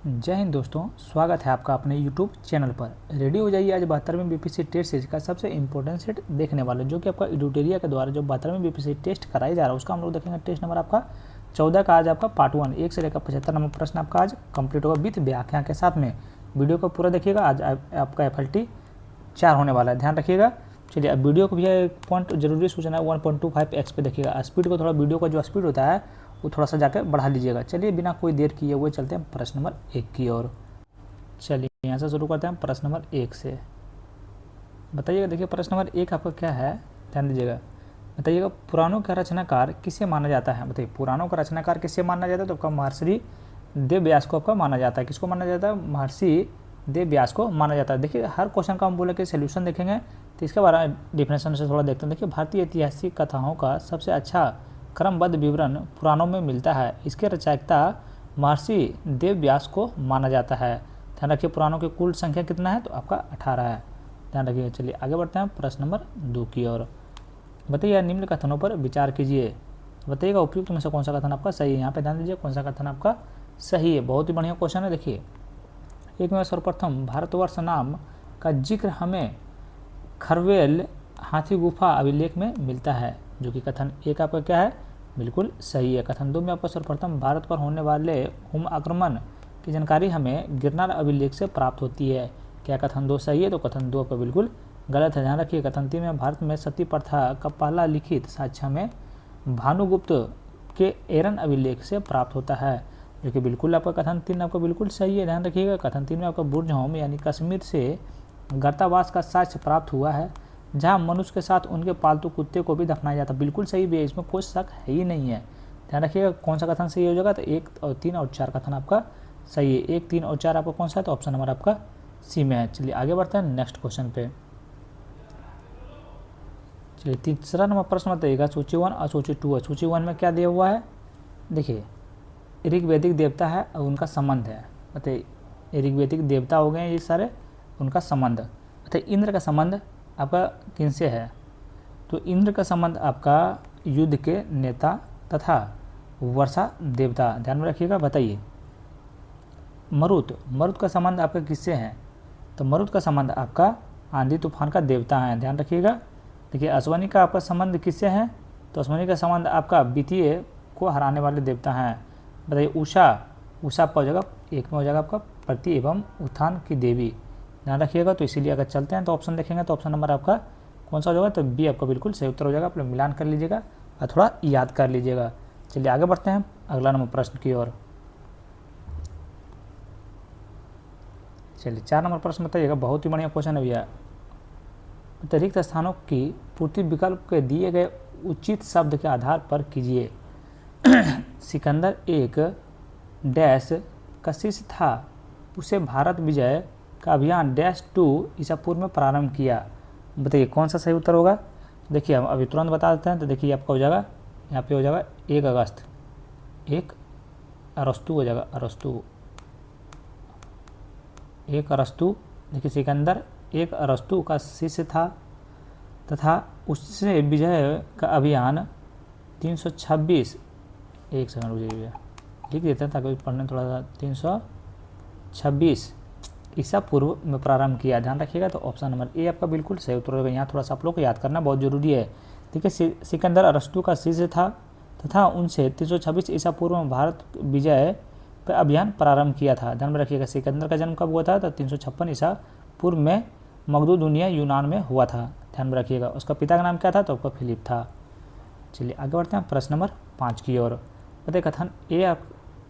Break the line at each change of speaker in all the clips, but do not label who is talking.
जय हिंद दोस्तों, स्वागत है आपका अपने YouTube चैनल पर। रेडी हो जाइए आज 72वें बीपीएससी टेस्ट सीरीज का सबसे इंपॉर्टेंट सेट देखने वाले, जो कि आपका एडुटेरिया के द्वारा जो 72वें बीपीएससी टेस्ट कराया जा रहा है उसका हम लोग देखेंगे। टेस्ट नंबर आपका 14 का आज आपका पार्ट 1 1 से लेकर 75 नंबर प्रश्न आपका आज कंप्लीट होगा विथ व्याख्या के साथ में। वीडियो को पूरा देखिएगा। आज आपका FLT 4 होने वाला है, ध्यान रखिएगा। चलिए अब वीडियो को भी एक पॉइंट जरूरी सूचना है, 1.25x पे देखिएगा। स्पीड को थोड़ा, वीडियो का जो स्पीड होता है वो थोड़ा सा जाकर बढ़ा लीजिएगा। चलिए बिना कोई देर किए हुए चलते हैं प्रश्न नंबर 1 की ओर। चलिए यहाँ से शुरू करते हैं प्रश्न नंबर 1 से। बताइएगा, देखिए प्रश्न नंबर 1 आपका क्या है, ध्यान दीजिएगा। बताइएगा, पुराणों का रचनाकार किसे माना जाता है। बताइए पुराणों का रचनाकार किसे माना जाता है, तो आपका महर्षि देव व्यास को आपका माना जाता है। किसको माना जाता है? महर्षि देव व्यास को माना जाता है। देखिए हर क्वेश्चन का हम बोले कि सोल्यूशन देखेंगे, तो इसके बारे में डिफिनेशन से थोड़ा देखते हैं। देखिए भारतीय ऐतिहासिक कथाओं का सबसे अच्छा क्रमबद्ध विवरण पुराणों में मिलता है। इसके रचयिता महर्षि देव व्यास को माना जाता है। ध्यान रखिए पुराणों की कुल संख्या कितना है, तो आपका 18 है। ध्यान रखिए। चलिए आगे बढ़ते हैं प्रश्न नंबर 2 की ओर। बताइए निम्न कथनों पर विचार कीजिए। बताइएगा उपयुक्त में से कौन सा कथन आपका सही है। यहाँ पे ध्यान दीजिए कौन सा कथन आपका सही है। बहुत ही बढ़िया क्वेश्चन है। देखिए एक में सर्वप्रथम भारतवर्ष नाम का जिक्र हमें खरवेल हाथी गुफा अभिलेख में मिलता है, जो कि कथन 1 आपका क्या है, बिल्कुल सही है। कथन 2 में आपका सर्वप्रथम भारत पर होने वाले हुम आक्रमण की जानकारी हमें गिरनार अभिलेख से प्राप्त होती है। क्या कथन 2 सही है, तो कथन 2 आपका बिल्कुल गलत है। ध्यान रखिए कथन 3 में भारत में सती प्रथा का पहला लिखित साक्ष्य में भानुगुप्त के एरन अभिलेख से प्राप्त होता है, जो कि बिल्कुल आपका कथन 3 आपका बिल्कुल सही है। ध्यान रखिएगा कथन 3 में आपका बुर्ज होम यानी कश्मीर से गर्तावास का साक्ष्य प्राप्त हुआ है, जहां मनुष्य के साथ उनके पालतू कुत्ते को भी दफनाया जाता है। बिल्कुल सही भी है, इसमें कोई शक है ही नहीं है। ध्यान रखिएगा कौन सा कथन सही हो जाएगा, तो 1 और 3 और 4 कथन आपका सही है। 1, 3 और 4 आपका कौन सा है, तो ऑप्शन नंबर आपका सी में है। चलिए आगे बढ़ते हैं नेक्स्ट क्वेश्चन पे। चलिए तीसरा नंबर प्रश्न बताइएगा, सूची 1 और सूची 2 है। सूची 1 में क्या दिया हुआ है, देखिए ऋग्वैदिक देवता है और उनका संबंध है। बताइए ऋग्वैदिक देवता हो गए ये सारे, उनका संबंध। अच्छा इंद्र का संबंध आपका किनसे है, तो इंद्र का संबंध आपका युद्ध के नेता तथा वर्षा देवता। ध्यान में रखिएगा। बताइए मरुत का संबंध आपका किससे है, तो मरुत का संबंध आपका आंधी तूफान का देवता है। ध्यान रखिएगा। देखिए अश्वनी का आपका संबंध किससे है, तो अश्वनी का संबंध आपका वित्तीय को हराने वाले देवता हैं। बताइए उषा आपका हो जाएगा 1 में हो जाएगा आपका प्रति एवं उत्थान की देवी। ध्यान रखिएगा। तो इसीलिए अगर चलते हैं तो ऑप्शन देखेंगे तो ऑप्शन नंबर आपका कौन सा हो जाएगा, तो बी आपका बिल्कुल सही उत्तर हो जाएगा। आप लोग मिलान कर लीजिएगा और थोड़ा याद कर लीजिएगा। चलिए आगे बढ़ते हैं अगला नंबर प्रश्न की ओर। चलिए 4 नंबर प्रश्न बताइएगा, बहुत ही बढ़िया क्वेश्चन है भैया। अतिरिक्त स्थानों की पूर्ति विकल्प के दिए गए उचित शब्द के आधार पर कीजिए। सिकंदर एक डैश का शिष्य था, उसे भारत विजय का अभियान -2 ईसा पूर्व में प्रारंभ किया। बताइए कौन सा सही उत्तर होगा। देखिए हम अभी तुरंत बता देते हैं। तो देखिए आपका हो जाएगा यहाँ पे हो जाएगा 1 अगस्त, 1 अरस्तु हो जाएगा, एक अरस्तु। देखिए सिकंदर 1 अरस्तु का शिष्य था तथा उससे विजय का अभियान 326, एक सेकंड रुक जाइए, लिख देते हैं ताकि पढ़ने थोड़ा सा, 326 ईसा पूर्व में प्रारंभ किया। ध्यान रखिएगा। तो ऑप्शन नंबर ए आपका बिल्कुल सही उत्तर होगा। यहाँ थोड़ा सा आप लोग को याद करना बहुत जरूरी है। ठीक है, सिकंदर अरस्तु का शिष्य था तथा उनसे 326 ईसा पूर्व में भारत विजय पर अभियान प्रारंभ किया था। ध्यान में रखिएगा सिकंदर का जन्म कब हुआ था, तो 356 ईसा पूर्व में मगदुनिया यूनान में हुआ था। ध्यान में रखिएगा। उसका पिता का नाम क्या था, तो आपका फिलिप था। चलिए आगे बढ़ते हैं प्रश्न नंबर 5 की ओर। बताइए कथन ए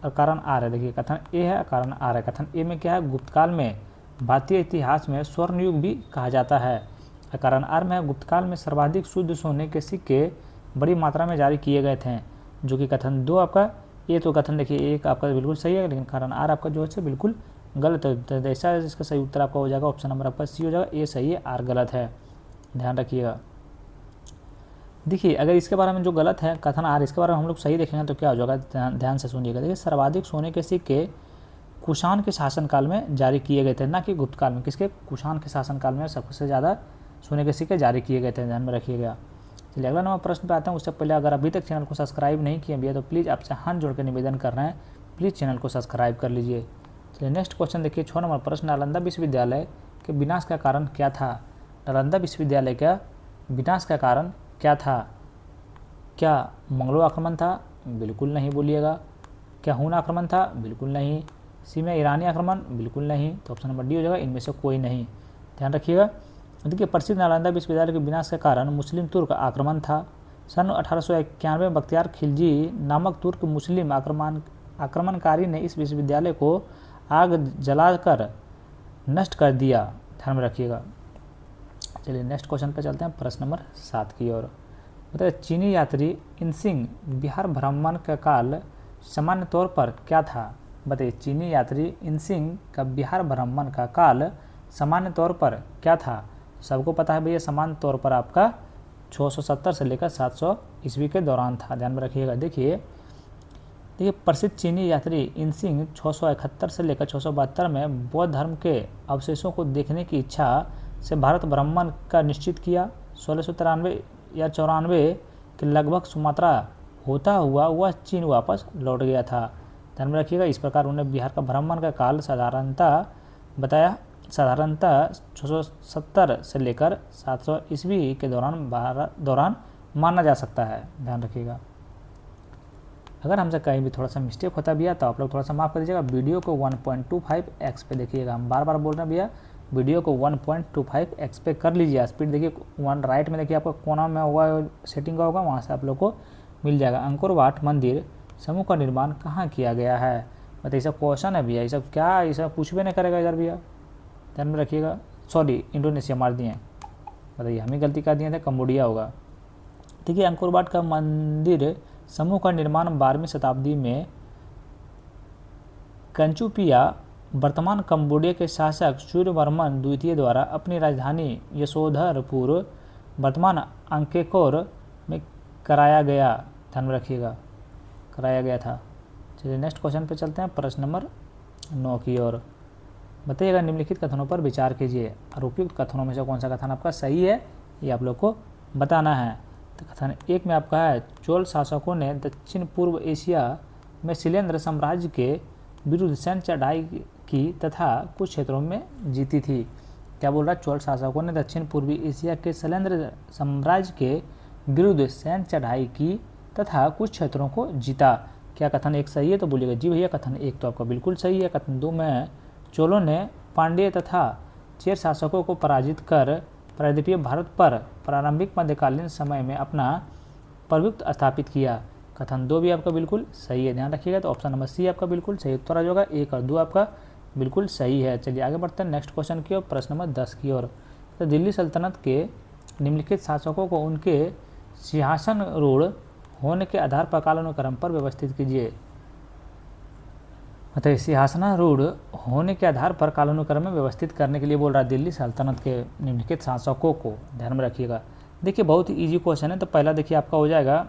और कारण आर है। देखिए कथन ए है, कारण आर है। कथन ए में क्या है, गुप्तकाल में भारतीय इतिहास में स्वर्ण युग भी कहा जाता है। कारण आर में गुप्तकाल में सर्वाधिक शुद्ध सोने के सिक्के बड़ी मात्रा में जारी किए गए थे, जो कि कथन 2 आपका। ये तो कथन देखिए 1 आपका बिल्कुल सही है, लेकिन कारण आर आपका जो है बिल्कुल गलत है। तो ऐसा इसका सही उत्तर आपका हो जाएगा ऑप्शन नंबर आपका सी हो जाएगा। ए सही है, आर गलत है। ध्यान रखिएगा। देखिए अगर इसके बारे में जो गलत है कथन आर, इसके बारे में हम लोग सही देखेंगे तो क्या हो जाएगा, ध्यान से सुनिएगा। देखिए सर्वाधिक सोने के सिक्के कुषाण के शासनकाल में जारी किए गए थे, ना कि गुप्तकाल में। किसके, कुषाण के शासनकाल में सबसे ज़्यादा सोने के सिक्के जारी किए गए थे। ध्यान में रखिएगा। चलिए अगला नंबर प्रश्न पे आते हैं। उससे पहले अगर अभी तक चैनल को सब्सक्राइब नहीं किए भैया तो प्लीज़ आपसे हाथ जोड़ कर निवेदन कर रहे हैं, प्लीज़ चैनल को सब्सक्राइब कर लीजिए। चलिए नेक्स्ट क्वेश्चन देखिए 6 नंबर प्रश्न, नालंदा विश्वविद्यालय के विनाश का कारण क्या था? नालंदा विश्वविद्यालय का विनाश का कारण क्या था? क्या मंगलो आक्रमण था? बिल्कुल नहीं बोलिएगा। क्या हुन आक्रमण था? बिल्कुल नहीं। सी में ईरानी आक्रमण? बिल्कुल नहीं। तो ऑप्शन नंबर डी हो जाएगा, इनमें से कोई नहीं। ध्यान रखिएगा। देखिए प्रसिद्ध नालंदा विश्वविद्यालय के विनाश का कारण मुस्लिम तुर्क आक्रमण था। सन 1891 में बख्तियार खिलजी नामक तुर्क मुस्लिम आक्रमणकारी ने इस विश्वविद्यालय को आग जलाकर नष्ट कर दिया। ध्यान में रखिएगा। चलिए नेक्स्ट क्वेश्चन पर चलते हैं, प्रश्न नंबर 7 की ओर। बताइए चीनी यात्री इनसिंग बिहार भ्रमण का काल सामान्य तौर पर क्या था? बताइए चीनी यात्री इनसिंग का बिहार भ्रमण का काल सामान्य तौर पर क्या था? सबको पता है भैया, सामान्य तौर पर आपका 670 से लेकर 700 ईस्वी के दौरान था। ध्यान में रखिएगा। देखिए प्रसिद्ध चीनी यात्री इनसिंग 671 से लेकर 672 में बौद्ध धर्म के अवशेषों को देखने की इच्छा से भारत भ्रमण का निश्चित किया। 1693 या 94 के लगभग सुमात्रा होता हुआ वह चीन वापस लौट गया था। ध्यान में रखिएगा। इस प्रकार उन्हें बिहार का भ्रमण का काल साधारणतः 670 से लेकर 700 ईस्वी के दौरान माना जा सकता है। ध्यान रखिएगा। अगर हमसे कहीं भी थोड़ा सा मिस्टेक होता भैया तो आप लोग थोड़ा सा माफ़ कर दीजिएगा। वीडियो को 1.25x पे देखिएगा। हम बार बार बोल रहे हैं भैया, वीडियो को 1.25x पे कर लीजिए। स्पीड देखिए 1 राइट में देखिए आपको कोना में हुआ सेटिंग का होगा, वहाँ से आप लोग को मिल जाएगा। अंकोर वाट मंदिर समूह का निर्माण कहाँ किया गया है? बताइए सब क्वेश्चन है भैया, ये सब क्या, ये सब कुछ भी नहीं करेगा इधर भैया। ध्यान में रखिएगा। सॉरी, इंडोनेशिया मार दिए। बताइए हम ही गलती कर दिए थे, कम्बोडिया होगा। ठीक है। अंकोर वाट का मंदिर समूह का निर्माण 12वीं शताब्दी में कंचुपिया वर्तमान कंबोडिया के शासक सूर्यवर्मन द्वितीय द्वारा अपनी राजधानी यशोधरपुर वर्तमान अंकेकोर में कराया गया। ध्यान में रखिएगा, कराया गया था। चलिए नेक्स्ट क्वेश्चन पे चलते हैं, प्रश्न नंबर 9 की ओर। बताइएगा निम्नलिखित कथनों पर विचार कीजिए और उपयुक्त कथनों में से कौन सा कथन आपका सही है ये आप लोग को बताना है। तो कथन 1 में आपका है चोल शासकों ने दक्षिण पूर्व एशिया में शैलेंद्र साम्राज्य के विरुद्ध सैन्य चढ़ाई की तथा कुछ क्षेत्रों में जीती थी। क्या बोल रहा है? चोल शासकों ने दक्षिण पूर्वी एशिया के शैलेंद्र साम्राज्य के विरुद्ध सैन्य चढ़ाई की तथा कुछ क्षेत्रों को जीता। क्या कथन 1 सही है? तो बोलिएगा जी भैया कथन 1 तो आपका बिल्कुल सही है। कथन 2 में चोलों ने पांड्य तथा चेर शासकों को पराजित कर प्रायद्वीपीय भारत पर प्रारंभिक मध्यकालीन समय में अपना प्रभुत्व स्थापित किया। कथन 2 भी आपका बिल्कुल सही है। ध्यान रखिएगा। तो ऑप्शन नंबर सी आपका बिल्कुल सही उत्तर आ जाएगा। 1 और 2 आपका बिल्कुल सही है। चलिए आगे बढ़ते हैं नेक्स्ट क्वेश्चन की ओर, प्रश्न नंबर 10 की ओर। तो दिल्ली सल्तनत के निम्नलिखित शासकों को उनके सिंहासन रूढ़ होने के आधार पर कालानुक्रम पर व्यवस्थित कीजिए। मतलब सिंहासनारूढ़ होने के आधार पर कालानुक्रम में व्यवस्थित करने के लिए बोल रहा है दिल्ली सल्तनत के निम्नलिखित शासकों को। ध्यान में रखिएगा। देखिए बहुत ही इजी क्वेश्चन है। तो पहला देखिए आपका हो जाएगा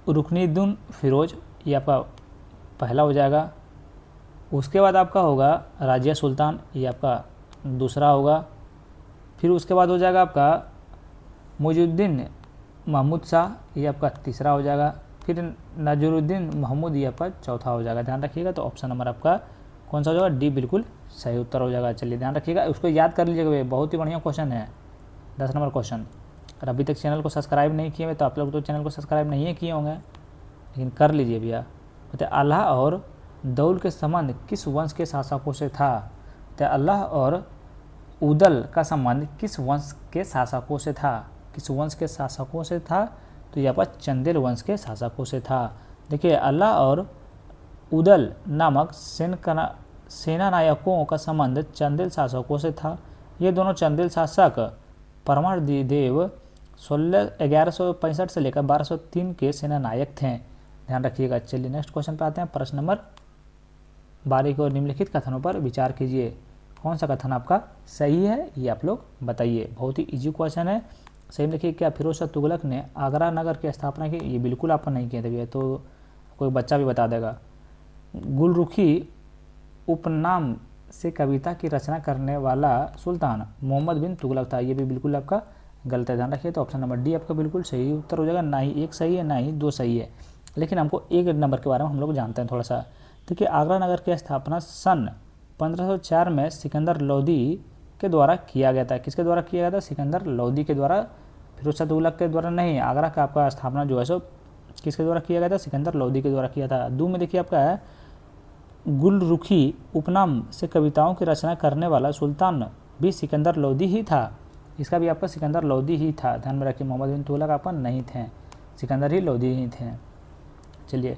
रुकनुद्दीन फिरोज, ये आपका पहला हो जाएगा। उसके बाद आपका होगा राजिया सुल्तान, ये आपका दूसरा होगा। फिर उसके बाद हो जाएगा आपका मुइजुद्दीन महमूद शाह, ये आपका तीसरा हो जाएगा। फिर नजरुद्दीन महमूद, ये आपका चौथा हो जाएगा। ध्यान रखिएगा। तो ऑप्शन नंबर आपका कौन सा हो जाएगा? डी बिल्कुल सही उत्तर हो जाएगा। चलिए ध्यान रखिएगा, उसको याद कर लीजिएगा, बहुत ही बढ़िया क्वेश्चन है। 10 नंबर क्वेश्चन। और अभी तक चैनल को सब्सक्राइब नहीं किए हुए तो आप लोग तो चैनल को सब्सक्राइब नहीं किए होंगे, लेकिन कर लीजिए भैया। बताए अल्लाह और दौल के संबंध किस वंश के शासकों से था? तो अल्लाह और उदल का संबंध किस वंश के शासकों से था? किस वंश के शासकों से था? तो यहाँ पर चंदेल वंश के शासकों से था। देखिए अल्लाह और उदल नामक सेना नायकों का संबंध चंदेल शासकों से था। ये दोनों चंदेल शासक परमादेव 1165 से लेकर 1203 के सेना नायक थे। ध्यान रखिएगा। चलिए नेक्स्ट क्वेश्चन पे आते हैं, प्रश्न नंबर 12 की ओर। निम्नलिखित कथनों पर विचार कीजिए। कौन सा कथन आपका सही है ये आप लोग बताइए। बहुत ही इजी क्वेश्चन है। सही में देखिए, क्या फिरोज शाह तुगलक ने आगरा नगर की स्थापना की? ये बिल्कुल आपने नहीं किया था भैया, तो कोई बच्चा भी बता देगा। गुलरुखी उपनाम से कविता की रचना करने वाला सुल्तान मोहम्मद बिन तुगलक था। ये भी बिल्कुल आपका गलत है। ध्यान रखिए। तो ऑप्शन नंबर डी आपका बिल्कुल सही उत्तर हो जाएगा। ना ही 1 सही है ना ही 2 सही है, लेकिन हमको 1 नंबर के बारे में हम लोग जानते हैं थोड़ा सा। देखिए आगरा नगर की स्थापना सन 1504 में सिकंदर लोदी के द्वारा किया गया था। किसके द्वारा किया गया था? सिकंदर लोदी के द्वारा, फिरोज शाह तुगलक के द्वारा नहीं। आगरा का आपका स्थापना जो है सो किसके द्वारा किया गया था? सिकंदर लोदी के द्वारा किया था। दू में देखिए आपका है गुलरुखी उपनाम से कविताओं की रचना करने वाला सुल्तान भी सिकंदर लोदी ही था। इसका भी आपका सिकंदर लोदी ही था, ध्यान में रखिए। मोहम्मद बिन तुगलक आपका नहीं थे, सिकंदर ही लोदी ही थे। चलिए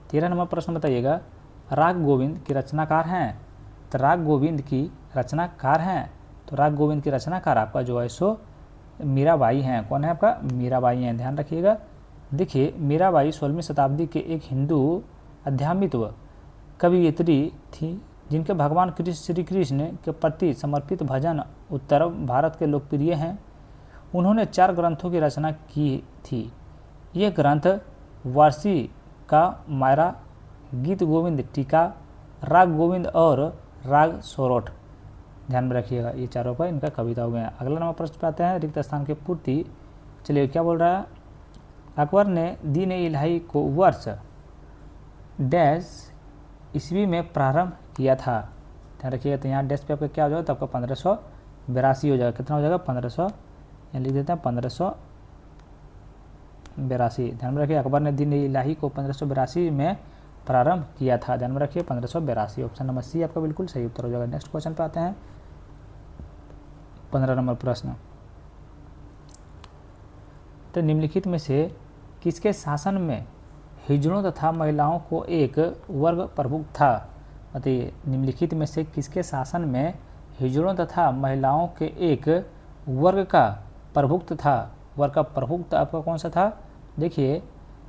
13 नंबर प्रश्न बताइएगा, राग गोविंद की रचनाकार हैं? तो राग गोविंद की रचनाकार हैं, तो राग गोविंद की रचनाकार आपका जो है सो मीराबाई हैं। कौन है आपका? मीराबाई हैं, ध्यान रखिएगा। देखिए मीराबाई 16वीं शताब्दी के एक हिंदू आध्यात्मिक कवियत्री थी जिनके भगवान श्री कृष्ण के प्रति समर्पित भजन उत्तर भारत के लोकप्रिय हैं। उन्होंने 4 ग्रंथों की रचना की थी। ये ग्रंथ वारसी का मायरा, गीत गोविंद, टीका, राग गोविंद और राग सोरठ, ध्यान में रखिएगा। ये चारों पर इनका कविता हो गया। अगला नंबर प्रश्न पे आते हैं, रिक्त स्थान की पूर्ति। चलिए क्या बोल रहा है, अकबर ने दीन इलाही को वर्ष डैश ईस्वी में प्रारंभ किया था, ध्यान रखिएगा। तो यहाँ डैश पे आपका क्या हो जाएगा? तो आपका 1582 हो जाएगा। कितना हो जाएगा? 1500, यहाँ लिख देते हैं 1582, ध्यान में रखिए। अकबर ने दीन इलाही को 1582 में प्रारंभ किया था, ध्यान में रखिए 1582। ऑप्शन नंबर सी आपका बिल्कुल सही उत्तर हो जाएगा। नेक्स्ट क्वेश्चन पे आते हैं, 15 नंबर प्रश्न। तो निम्नलिखित में से किसके शासन में हिजड़ों तथा महिलाओं को एक वर्ग प्रभुक्त था? बताइए, निम्नलिखित में से किसके शासन में हिजड़ों तथा महिलाओं के एक वर्ग का प्रभुक्त था? वर्ग का प्रभुक्त आपका कौन सा था? देखिए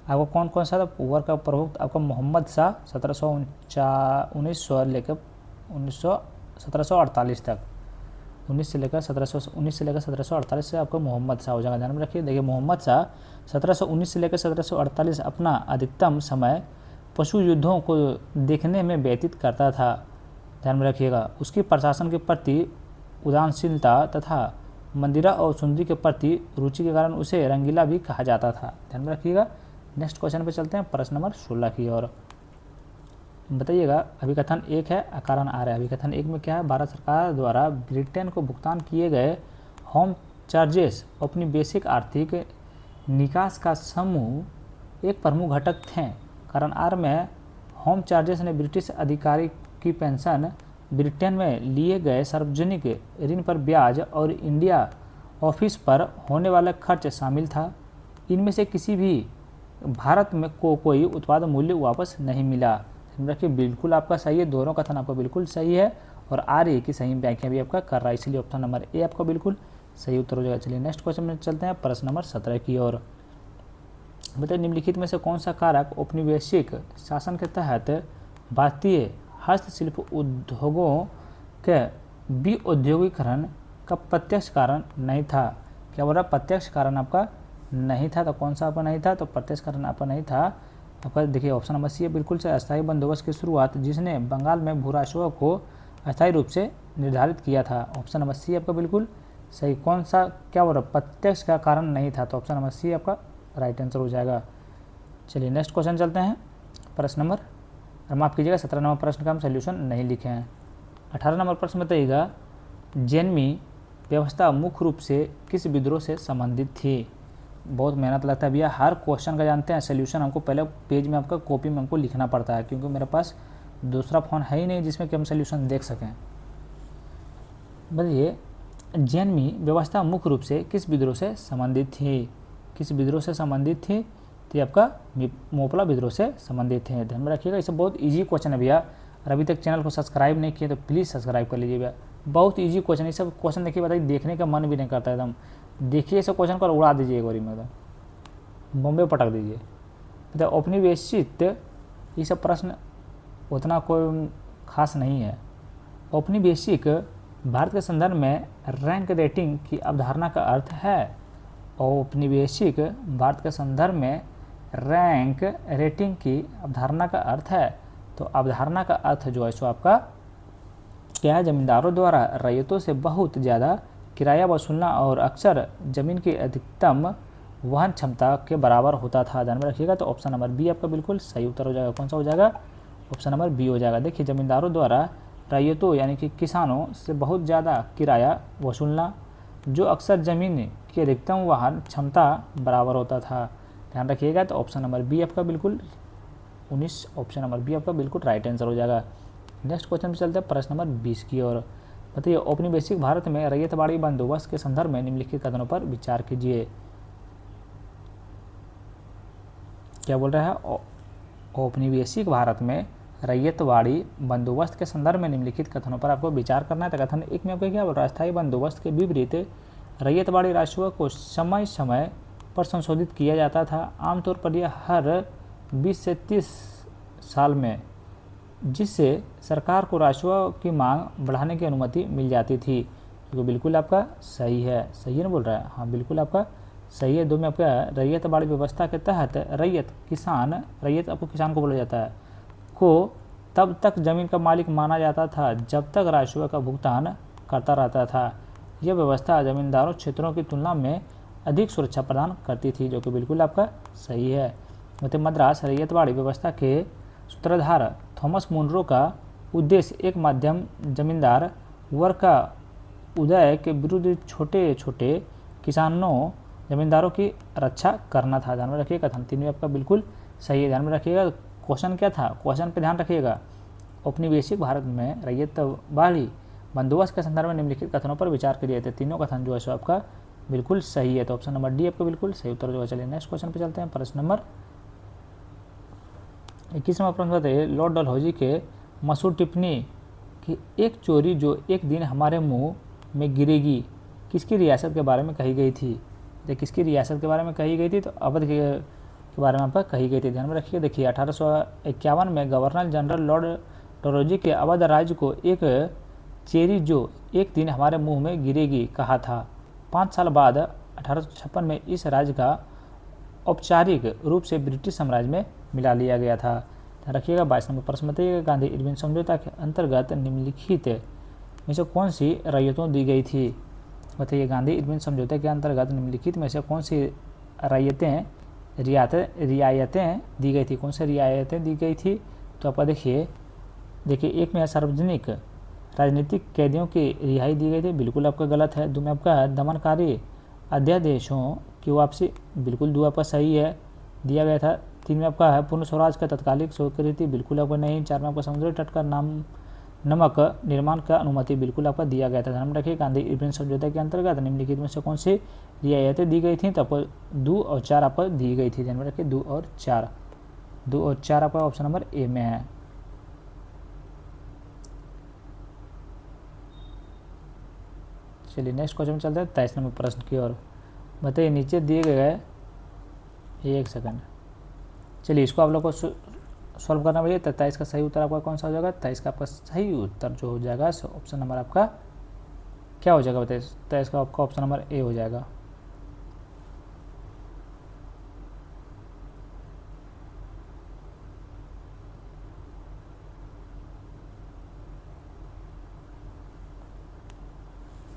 आपको कौन कौन सा था वर्ग का प्रभुक्त? आपका मोहम्मद शाह 1748 लेकर 1748 तक, 19 से लेकर 1748 से आपका मोहम्मद शाह हो जाएगा, ध्यान में रखिए। देखिए मोहम्मद शाह 1719 से लेकर 1748 अपना अधिकतम समय पशु युद्धों को देखने में व्यतीत करता था, ध्यान में रखिएगा। उसकी प्रशासन के प्रति उदासीनता तथा मंदिरा और सुंदरी के प्रति रुचि के कारण उसे रंगीला भी कहा जाता था, ध्यान में रखिएगा। नेक्स्ट क्वेश्चन पे चलते हैं, प्रश्न नंबर 16 की ओर। बताइएगा, अभिकथन 1 है, अकारण आ रहा है। अभिकथन 1 में क्या है? भारत सरकार द्वारा ब्रिटेन को भुगतान किए गए होम चार्जेस अपनी बेसिक आर्थिक निकास का समूह एक प्रमुख घटक थे। कारण आर में होम चार्जेस ने ब्रिटिश अधिकारी की पेंशन, ब्रिटेन में लिए गए सार्वजनिक ऋण पर ब्याज और इंडिया ऑफिस पर होने वाला खर्च शामिल था। इनमें से किसी भी भारत में कोई उत्पाद मूल्य वापस नहीं मिला। रखिए बिल्कुल आपका सही है, दोनों कथन आपका बिल्कुल सही है और आर्य की सही व्याख्या भी आपका कर रहा है, इसलिए ऑप्शन नंबर ए आपका बिल्कुल सही उत्तर हो जाएगा। चलिए नेक्स्ट क्वेश्चन में चलते हैं, प्रश्न नंबर 17 की ओर। बताइए, निम्नलिखित में से कौन सा कारक औपनिवेशिक शासन के तहत भारतीय हस्तशिल्प उद्योगों के विऔद्योगिकरण का प्रत्यक्ष कारण नहीं था? क्या बोल रहा? प्रत्यक्ष कारण आपका नहीं था, तो कौन सा आपका नहीं था? तो प्रत्यक्ष कारण आपका नहीं था आपका। देखिए ऑप्शन नंबर सी है बिल्कुल से, अस्थायी बंदोबस्त की शुरुआत जिसने बंगाल में भूराजस्व को अस्थायी रूप से निर्धारित किया था। ऑप्शन नंबर सी आपका बिल्कुल सही। कौन सा क्या बोल रहा? प्रत्यक्ष का कारण नहीं था, तो ऑप्शन नंबर सी आपका राइट आंसर हो जाएगा। चलिए नेक्स्ट क्वेश्चन चलते हैं, प्रश्न नंबर, माफ़ कीजिएगा 17 नंबर प्रश्न का हम सोल्यूशन नहीं लिखे हैं। 18 नंबर प्रश्न बताइएगा, जैनमी व्यवस्था मुख्य रूप से किस विद्रोह से संबंधित थी? बहुत मेहनत लगता है भैया, हर क्वेश्चन का जानते हैं सोल्यूशन हमको पहले पेज में आपका कॉपी में हमको लिखना पड़ता है, क्योंकि मेरे पास दूसरा फ़ोन है ही नहीं जिसमें कि हम सोल्यूशन देख सकें। बताइए, जैनमी व्यवस्था मुख्य रूप से किस विद्रोह से संबंधित थी? किस विद्रोह से संबंधित थी? तो आपका मोपला विद्रोह से संबंधित है, ध्यान में रखिएगा। इसे बहुत ईजी क्वेश्चन है भैया, और अभी तक चैनल को सब्सक्राइब नहीं किए तो प्लीज़ सब्सक्राइब कर लीजिए भैया, बहुत ईजी क्वेश्चन। ये सब क्वेश्चन देखिए बताइए, देखने का मन भी नहीं करता एकदम। देखिए इस क्वेश्चन को उड़ा दीजिए एक बारी में, एकदम बॉम्बे पटक दीजिए। तो औपनिवेशिक ये सब प्रश्न उतना कोई खास नहीं है। औपनिवेशिक भारत के संदर्भ में रैंक रेटिंग की अवधारणा का अर्थ है। औपनिवेशिक भारत के संदर्भ में रैंक रेटिंग की अवधारणा का अर्थ है। तो अवधारणा का अर्थ जो है सो आपका क्या है? जमींदारों द्वारा रैयतों से बहुत ज़्यादा किराया वसूलना और अक्सर ज़मीन की अधिकतम वहन क्षमता के बराबर होता था, ध्यान में रखिएगा। तो ऑप्शन नंबर बी आपका बिल्कुल सही उत्तर हो जाएगा। कौन सा हो जाएगा? ऑप्शन नंबर बी हो जाएगा। देखिए, जमींदारों द्वारा रैयतों यानी कि किसानों से बहुत ज़्यादा किराया वसूलना, जो अक्सर ज़मीन की अधिकतम वहन क्षमता बराबर होता था। ध्यान रखिएगा। तो ऑप्शन नंबर बी आपका बिल्कुल 19, ऑप्शन नंबर बी आपका बिल्कुल राइट आंसर हो जाएगा। नेक्स्ट क्वेश्चन पे चलते हैं प्रश्न नंबर 20 की ओर। बताइए, औपनिवेशिक भारत में रैयतवाड़ी बंदोबस्त के संदर्भ में निम्नलिखित कथनों पर विचार कीजिए। क्या बोल रहा है? औपनिवेशिक भारत में रैयतवाड़ी बंदोबस्त के संदर्भ में निम्नलिखित कथनों पर आपको विचार करना है। तो कथन एक में आपको क्या बोल रहा है? स्थायी बंदोबस्त के विपरीत रैयतवाड़ी राजस्व को समय समय पर संशोधित किया जाता था। आमतौर पर यह हर 20 से 30 साल में, जिससे सरकार को राजस्व की मांग बढ़ाने की अनुमति मिल जाती थी। तो बिल्कुल आपका सही है। सही है ना बोल रहा है? हाँ, बिल्कुल आपका सही है। दो में आपका रैयतवाड़ी व्यवस्था के तहत रैयत आपको किसान को बोला जाता है, को तब तक जमीन का मालिक माना जाता था जब तक राजस्व का भुगतान करता रहता था। यह व्यवस्था जमींदारों क्षेत्रों की तुलना में अधिक सुरक्षा प्रदान करती थी, जो कि बिल्कुल आपका सही है। मतलब मद्रास रैयतवाड़ी व्यवस्था के सूत्रधार थॉमस मुनरो का उद्देश्य एक मध्यम जमींदार वर्ग का उदय के विरुद्ध छोटे छोटे किसानों जमींदारों की रक्षा करना था। ध्यान में रखिएगा। कथन 3 में आपका बिल्कुल सही है। ध्यान में रखिएगा। क्वेश्चन क्या था? क्वेश्चन पे ध्यान रखिएगा। औपनिवेशिक भारत में रैयतवाड़ी बंदोबस्त के संदर्भ में निम्नलिखित कथनों पर विचार करिए। थे तीनों कथन जो है सो आपका बिल्कुल सही है। तो ऑप्शन नंबर डी आपका बिल्कुल सही उत्तर जो है। चलिए नेक्स्ट क्वेश्चन पे चलते हैं। प्रश्न नंबर 21वां प्रश्न बताइए, लॉर्ड डलहौजी के मशहूर टिप्पणी कि एक चोरी जो एक दिन हमारे मुंह में गिरेगी किसकी रियासत के बारे में कही गई थी? तो किसकी रियासत के बारे में कही गई थी? तो अवध के बारे में आपका कही गई थी। ध्यान में रखिए। देखिए, 1851 में गवर्नर जनरल लॉर्ड डलहौजी के अवध राज्य को एक चेरी जो एक दिन हमारे मुंह में गिरेगी कहा था। 5 साल बाद 1856 में इस राज्य का औपचारिक रूप से ब्रिटिश साम्राज्य में मिला लिया गया था। ध्यान रखिएगा। 22 नंबर प्रश्न बताइएगा, गांधी इरविन समझौता के अंतर्गत निम्नलिखित में से कौन सी रैयतों दी गई थी? बताइए, गांधी इरविन समझौते के अंतर्गत निम्नलिखित में से कौन सी रियायतें दी गई थी? कौन सी रियायतें दी गई थी? तो आपका देखिए, एक में सार्वजनिक राजनीतिक कैदियों की रिहाई दी गई थी। बिल्कुल आपका गलत है। दो में आपका दमनकारी अध्यादेशों की वापसी, बिल्कुल दो आपका सही है, दिया गया था। 3 में आपका है पूर्ण स्वराज का तत्कालिक स्वीकृति, बिल्कुल आपका नहीं। 4 में आपका समुद्री तट का नमक निर्माण का अनुमति, बिल्कुल आपका दिया गया था। ध्यान में रखिए। गांधी इरविन समझौते के अंतर्गत निम्नलिखित में से कौन सी रियायतें दी गई थी? तो आपको 2 और 4 आपको दी गई थी। ध्यान में रखिए। 2 और 4 आपका ऑप्शन नंबर ए में है। चलिए नेक्स्ट क्वेश्चन में चलते हैं 23 नंबर प्रश्न की ओर। बताइए, नीचे दिए गए, एक सेकंड, चलिए इसको आप लोग को सॉल्व करना पड़ेगा। 23 का सही उत्तर आपका कौन सा हो जाएगा? 23 का आपका सही उत्तर जो हो जाएगा ऑप्शन नंबर आपका क्या हो जाएगा? बताइए। 23 का आपका ऑप्शन नंबर ए हो जाएगा।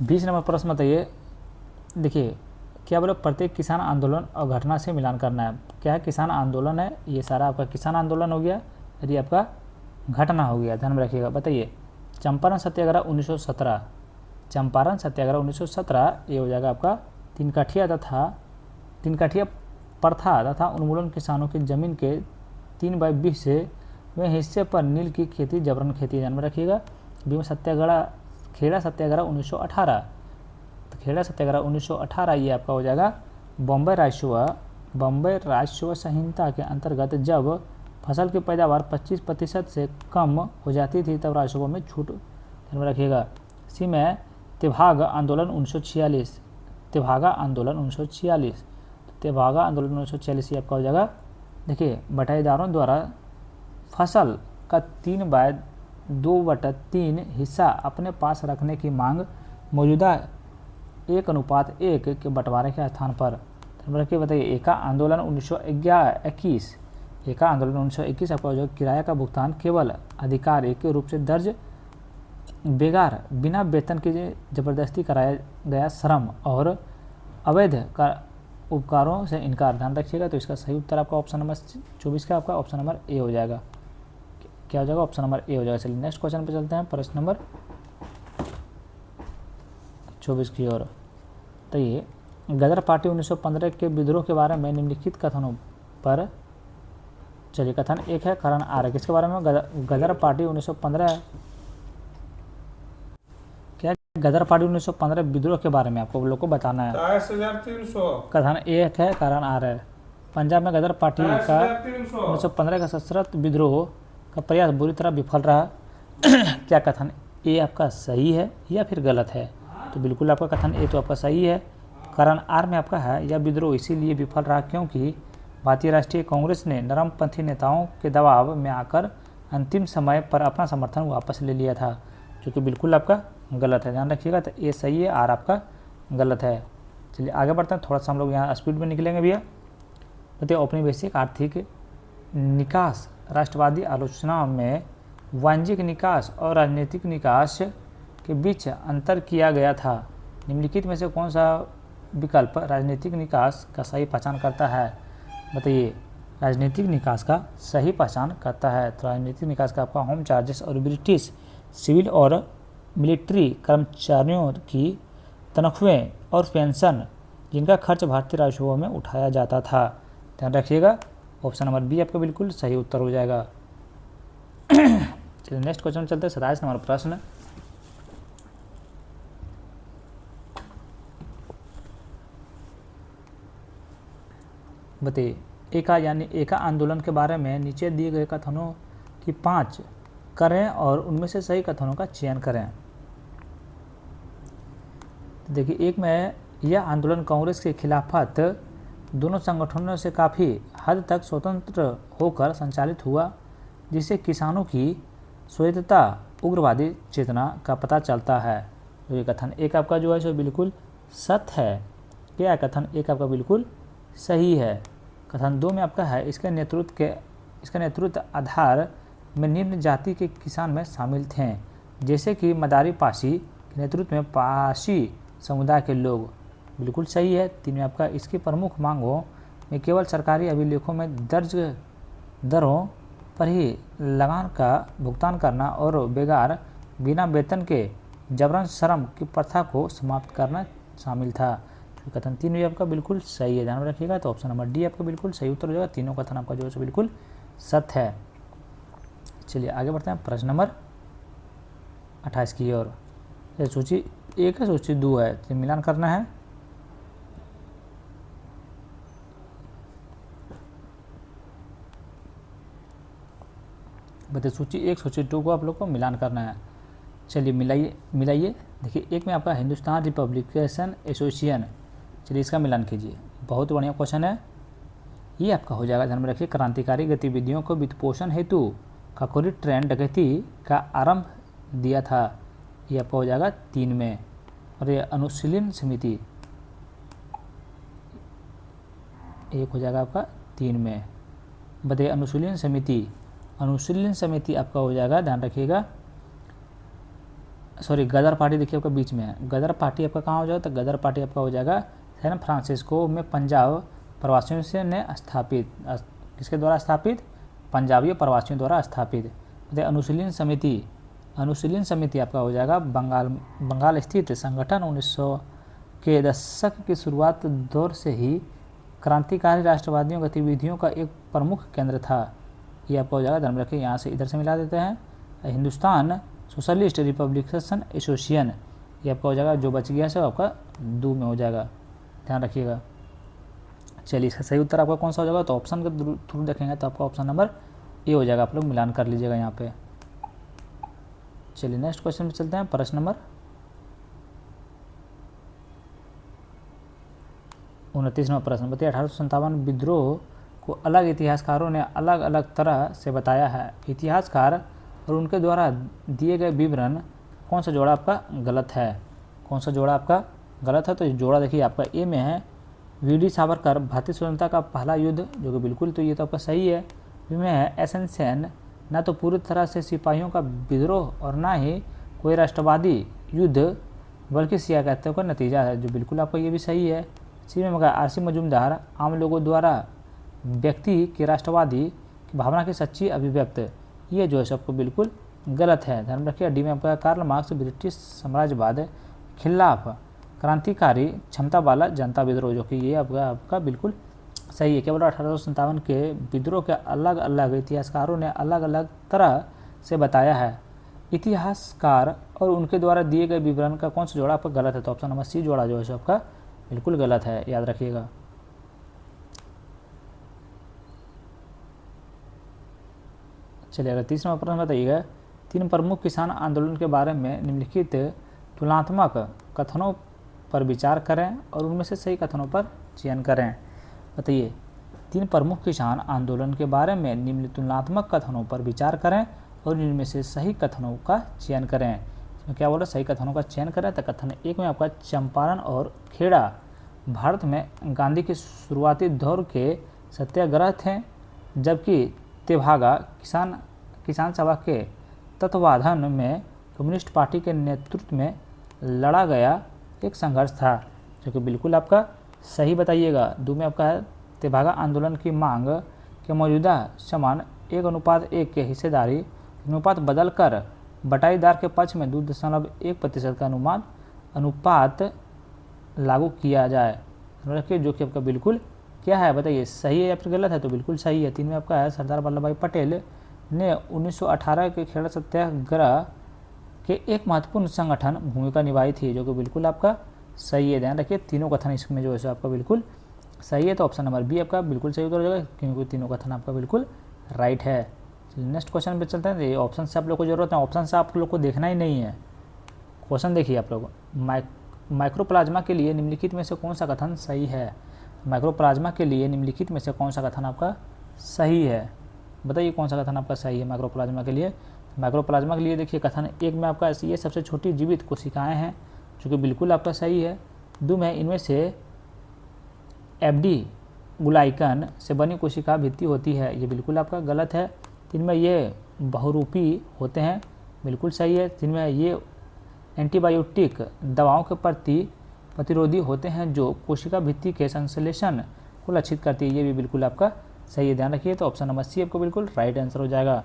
बीस नंबर प्रश्न बताइए। देखिए, क्या बोला? प्रत्येक किसान आंदोलन और घटना से मिलान करना है। क्या है? किसान आंदोलन है, ये सारा आपका किसान आंदोलन हो गया, यदि आपका घटना हो गया। ध्यान में रखिएगा। बताइए, चंपारण सत्याग्रह 1917, चंपारण सत्याग्रह 1917 ये हो जाएगा आपका। तीन कठिया प्रथा तथा उन्मूलन किसानों की जमीन के 3/20 में हिस्से पर नील की खेती, जबरन खेती। ध्यान में रखिएगा। भीम सत्याग्रह, खेड़ा सत्याग्रह 1918, तो खेड़ा सत्याग्रह 1918 ये आपका हो जाएगा बॉम्बे राजस्व संहिता के अंतर्गत जब फसल की पैदावार 25% से कम हो जाती थी तब राजस्व में छूट। ध्यान में रखिएगा। सी में तेभागा आंदोलन 1946, तेभागा आंदोलन 1946 ये आपका हो जाएगा। देखिए, बटाईदारों द्वारा फसल का 3/2/3 हिस्सा अपने पास रखने की मांग मौजूदा 1:1 के बंटवारे के स्थान पर। रखिए। बताइए, एका आंदोलन 1921 आपका जो किराया का भुगतान केवल अधिकार के रूप से दर्ज बेगार बिना वेतन के जबरदस्ती कराया गया श्रम और अवैध उपकारों से इनकार। ध्यान रखिएगा। तो इसका सही उत्तर आपका ऑप्शन नंबर 24 का आपका ऑप्शन नंबर ए हो जाएगा। क्या हो जाएगा, ऑप्शन नंबर ए हो जाएगा। चलिए नेक्स्ट क्वेश्चन पे चलते हैं, प्रश्न नंबर 24 की ओर। तो ये गदर पार्टी 1915 के विद्रोह के बारे में निम्नलिखित कथनों पर, चलिए कथन एक है कारण आर है, किसके बारे में, गदर पार्टी 1915, क्या गदर पार्टी 1915 विद्रोह के बारे में आपको लोग को बताना है।
2300
कथन एक है कारण आर है, पंजाब में गदर पार्टी का 1915 का सशस्त्र विद्रोह का प्रयास बुरी तरह विफल रहा। क्या कथन ए आपका सही है या फिर गलत है, तो बिल्कुल आपका कथन ए तो आपका सही है। कारण आर में आपका है, यह विद्रोह इसीलिए विफल रहा क्योंकि भारतीय राष्ट्रीय कांग्रेस ने नरमपंथी नेताओं के दबाव में आकर अंतिम समय पर अपना समर्थन वापस ले लिया था, जो कि बिल्कुल आपका गलत है, ध्यान रखिएगा। तो ए सही है, आर आपका गलत है। चलिए आगे बढ़ते हैं, थोड़ा सा हम लोग यहाँ स्पीड में निकलेंगे भैया। बताइए औपनिवेशिक आर्थिक निकास राष्ट्रवादी आलोचना में वाणिज्यिक निकास और राजनीतिक निकास के बीच अंतर किया गया था। निम्नलिखित में से कौन सा विकल्प राजनीतिक निकास का सही पहचान करता है, बताइए। राजनीतिक निकास का सही पहचान करता है, तो राजनीतिक निकास का आपका होम चार्जेस और ब्रिटिश सिविल और मिलिट्री कर्मचारियों की तनख्वाहें और पेंशन जिनका खर्च भारतीय राजस्व में उठाया जाता था। ध्यान रखिएगा, ऑप्शन नंबर बी आपका बिल्कुल सही उत्तर हो जाएगा। चलिए नेक्स्ट क्वेश्चन चलते हैं, 27 नंबर प्रश्न। बताइए एका यानी एका आंदोलन के बारे में नीचे दिए गए कथनों की 5 करें और उनमें से सही कथनों का चयन करें। तो देखिए एक में, यह आंदोलन कांग्रेस के खिलाफत दोनों संगठनों से काफ़ी हद तक स्वतंत्र होकर संचालित हुआ, जिससे किसानों की स्वायत्तता उग्रवादी चेतना का पता चलता है। तो ये कथन एक आपका जो है सो बिल्कुल सत्य है। क्या कथन एक आपका बिल्कुल सही है। कथन 2 में आपका है, इसका नेतृत्व आधार में निम्न जाति के किसान में शामिल थे, जैसे कि मदारी पासी के नेतृत्व में पासी समुदाय के लोग, बिल्कुल सही है। 3 में आपका, इसकी प्रमुख मांगों में केवल सरकारी अभिलेखों में दर्ज दरों पर ही लगान का भुगतान करना और बेगार बिना वेतन के जबरन श्रम की प्रथा को समाप्त करना शामिल था। कथन 3 भी आपका बिल्कुल सही है, ध्यान में रखिएगा। तो ऑप्शन नंबर डी आपका बिल्कुल सही उत्तर हो जाएगा। तीनों कथन आपका जो है बिल्कुल सत्य है। चलिए आगे बढ़ते हैं, प्रश्न नंबर 28 की ओर। सूची 1 है, सूची 2 है, तो मिलान करना है। बताइए सूची 1 सूची 2 को आप लोग को मिलान करना है। चलिए मिलाइए। देखिए एक में आपका हिंदुस्तान रिपब्लिकेशन एसोसिएशन, चलिए इसका मिलान कीजिए। बहुत बढ़िया क्वेश्चन है, ये आपका हो जाएगा, ध्यान में रखिए। क्रांतिकारी गतिविधियों को वित्तपोषण हेतु काकोरी ट्रेन डकैती का आरंभ दिया था, ये आपका हो जाएगा 3 में। और ये अनुशीलन समिति, एक हो जाएगा आपका 3 में। बताइए अनुशीलन समिति आपका हो जाएगा, ध्यान रखिएगा। सॉरी गदर पार्टी देखिए आपका बीच में है। गदर पार्टी आपका कहाँ हो जाएगा, तो गदर पार्टी आपका हो जाएगा सैन फ्रांसिस्को में पंजाब प्रवासियों से ने स्थापित, किसके द्वारा स्थापित, पंजाबी प्रवासियों द्वारा स्थापित। अनुशीलन समिति आपका हो जाएगा बंगाल स्थित संगठन 1900 के दशक की शुरुआत दौर से ही क्रांतिकारी राष्ट्रवादियों गतिविधियों का एक प्रमुख केंद्र था, ये आपका हो जाएगा, ध्यान रखिए। यहाँ से इधर से मिला देते हैं, हिंदुस्तान सोशलिस्ट रिपब्लिकेशन एसोसिएशन, ये आपका हो जाएगा, जो बच गया है आपका 2 में हो जाएगा, ध्यान रखिएगा। चलिए इसका सही उत्तर आपका कौन सा हो जाएगा, तो ऑप्शन के थ्रू देखेंगे तो आपका ऑप्शन नंबर ए हो जाएगा। आप लोग मिलान कर लीजिएगा यहाँ पे। चलिए नेक्स्ट क्वेश्चन में चलते हैं, प्रश्न नंबर 29वां प्रश्न। बताइए 1857 विद्रोह को अलग इतिहासकारों ने अलग अलग तरह से बताया है। इतिहासकार और उनके द्वारा दिए गए विवरण कौन सा जोड़ा आपका गलत है, कौन सा जोड़ा आपका गलत है, तो ये जोड़ा देखिए आपका ए में है, वीडी सावरकर भारतीय स्वतंत्रता का पहला युद्ध, जो कि बिल्कुल तो ये तो आपका सही है। बी में है एसएन सेन, न तो पूरी तरह से सिपाहियों का विद्रोह और ना ही कोई राष्ट्रवादी युद्ध बल्कि सियासतों का नतीजा है, जो बिल्कुल आपका ये भी सही है। सी में मगर आरसी मजूमदार, आम लोगों द्वारा व्यक्ति की राष्ट्रवादी की भावना की सच्ची अभिव्यक्त, ये जो है सो आपको बिल्कुल गलत है। ध्यान रखिए। डी में आपका कार्ल मार्क्स ब्रिटिश साम्राज्यवाद खिलाफ क्रांतिकारी क्षमता वाला जनता विद्रोह, जो कि ये आपका बिल्कुल सही है। केवल 1857 के विद्रोह के अलग अलग इतिहासकारों ने अलग अलग तरह से बताया है। इतिहासकार और उनके द्वारा दिए गए विवरण का कौन सा जोड़ा आपका गलत है? तो ऑप्शन नंबर सी जोड़ा जो है सो आपका बिल्कुल गलत है, याद रखिएगा। चलिए अगर तीसरा प्रश्न बताइएगा, 3 प्रमुख किसान आंदोलन के बारे में निम्नलिखित तुलनात्मक कथनों पर विचार करें और उनमें से सही कथनों पर चयन करें। बताइए, 3 प्रमुख किसान आंदोलन के बारे में निम्न तुलनात्मक कथनों पर विचार करें और इनमें से सही कथनों का चयन करें। इसमें क्या बोला? सही कथनों का चयन करें। तो कथन 1 में आपका चंपारण और खेड़ा भारत में गांधी के शुरुआती दौर के सत्याग्रह थे, जबकि तेभागा किसान सभा के तत्वाधान में कम्युनिस्ट पार्टी के नेतृत्व में लड़ा गया एक संघर्ष था, जो कि बिल्कुल आपका सही बताइएगा। 2 में आपका है तेभागा आंदोलन की मांग के मौजूदा समान 1:1 के हिस्सेदारी अनुपात बदलकर बटाईदार के पक्ष में 2.1% का अनुपात लागू किया जाए, जो कि आपका बिल्कुल क्या है? बताइए, सही है या फिर गलत है? तो बिल्कुल सही है। 3 में आपका है सरदार वल्लभ भाई पटेल ने 1918 के खेड़ा सत्याग्रह के एक महत्वपूर्ण संगठन भूमिका निभाई थी, जो कि बिल्कुल आपका सही है। ध्यान रखिए, तीनों कथन इसमें जो है आपका बिल्कुल सही है। तो ऑप्शन नंबर बी आपका बिल्कुल सही उत्तर हो जाएगा, क्योंकि तीनों कथन आपका बिल्कुल राइट है। नेक्स्ट क्वेश्चन पे चलते हैं। ये ऑप्शन से आप लोग को जरूरत है, ऑप्शन से आप लोग को देखना ही नहीं है। क्वेश्चन देखिए आप लोग, माइक्रोप्लाज्मा के लिए निम्नलिखित में से कौन सा कथन सही है? माइक्रोप्लाज्मा के लिए निम्नलिखित में से कौन सा कथन आपका सही है? बताइए कौन सा कथन आपका सही है माइक्रोप्लाज्मा के लिए? माइक्रोप्लाज्मा के लिए देखिए कथन 1 में आपका ये सबसे छोटी जीवित कोशिकाएं हैं, जो कि बिल्कुल आपका सही है। 2 में इनमें से एफडी ग्लाइकन से बनी कोशिका भित्ति होती है, ये बिल्कुल आपका गलत है। 3 में ये बहुरूपी होते हैं, बिल्कुल सही है। 3 में ये एंटीबायोटिक दवाओं के प्रति प्रतिरोधी होते हैं, जो कोशिका भित्ति के संश्लेषण को लक्षित करती है, ये भी बिल्कुल आपका सही है। ध्यान रखिए। तो ऑप्शन नंबर सी आपको बिल्कुल राइट आंसर हो जाएगा।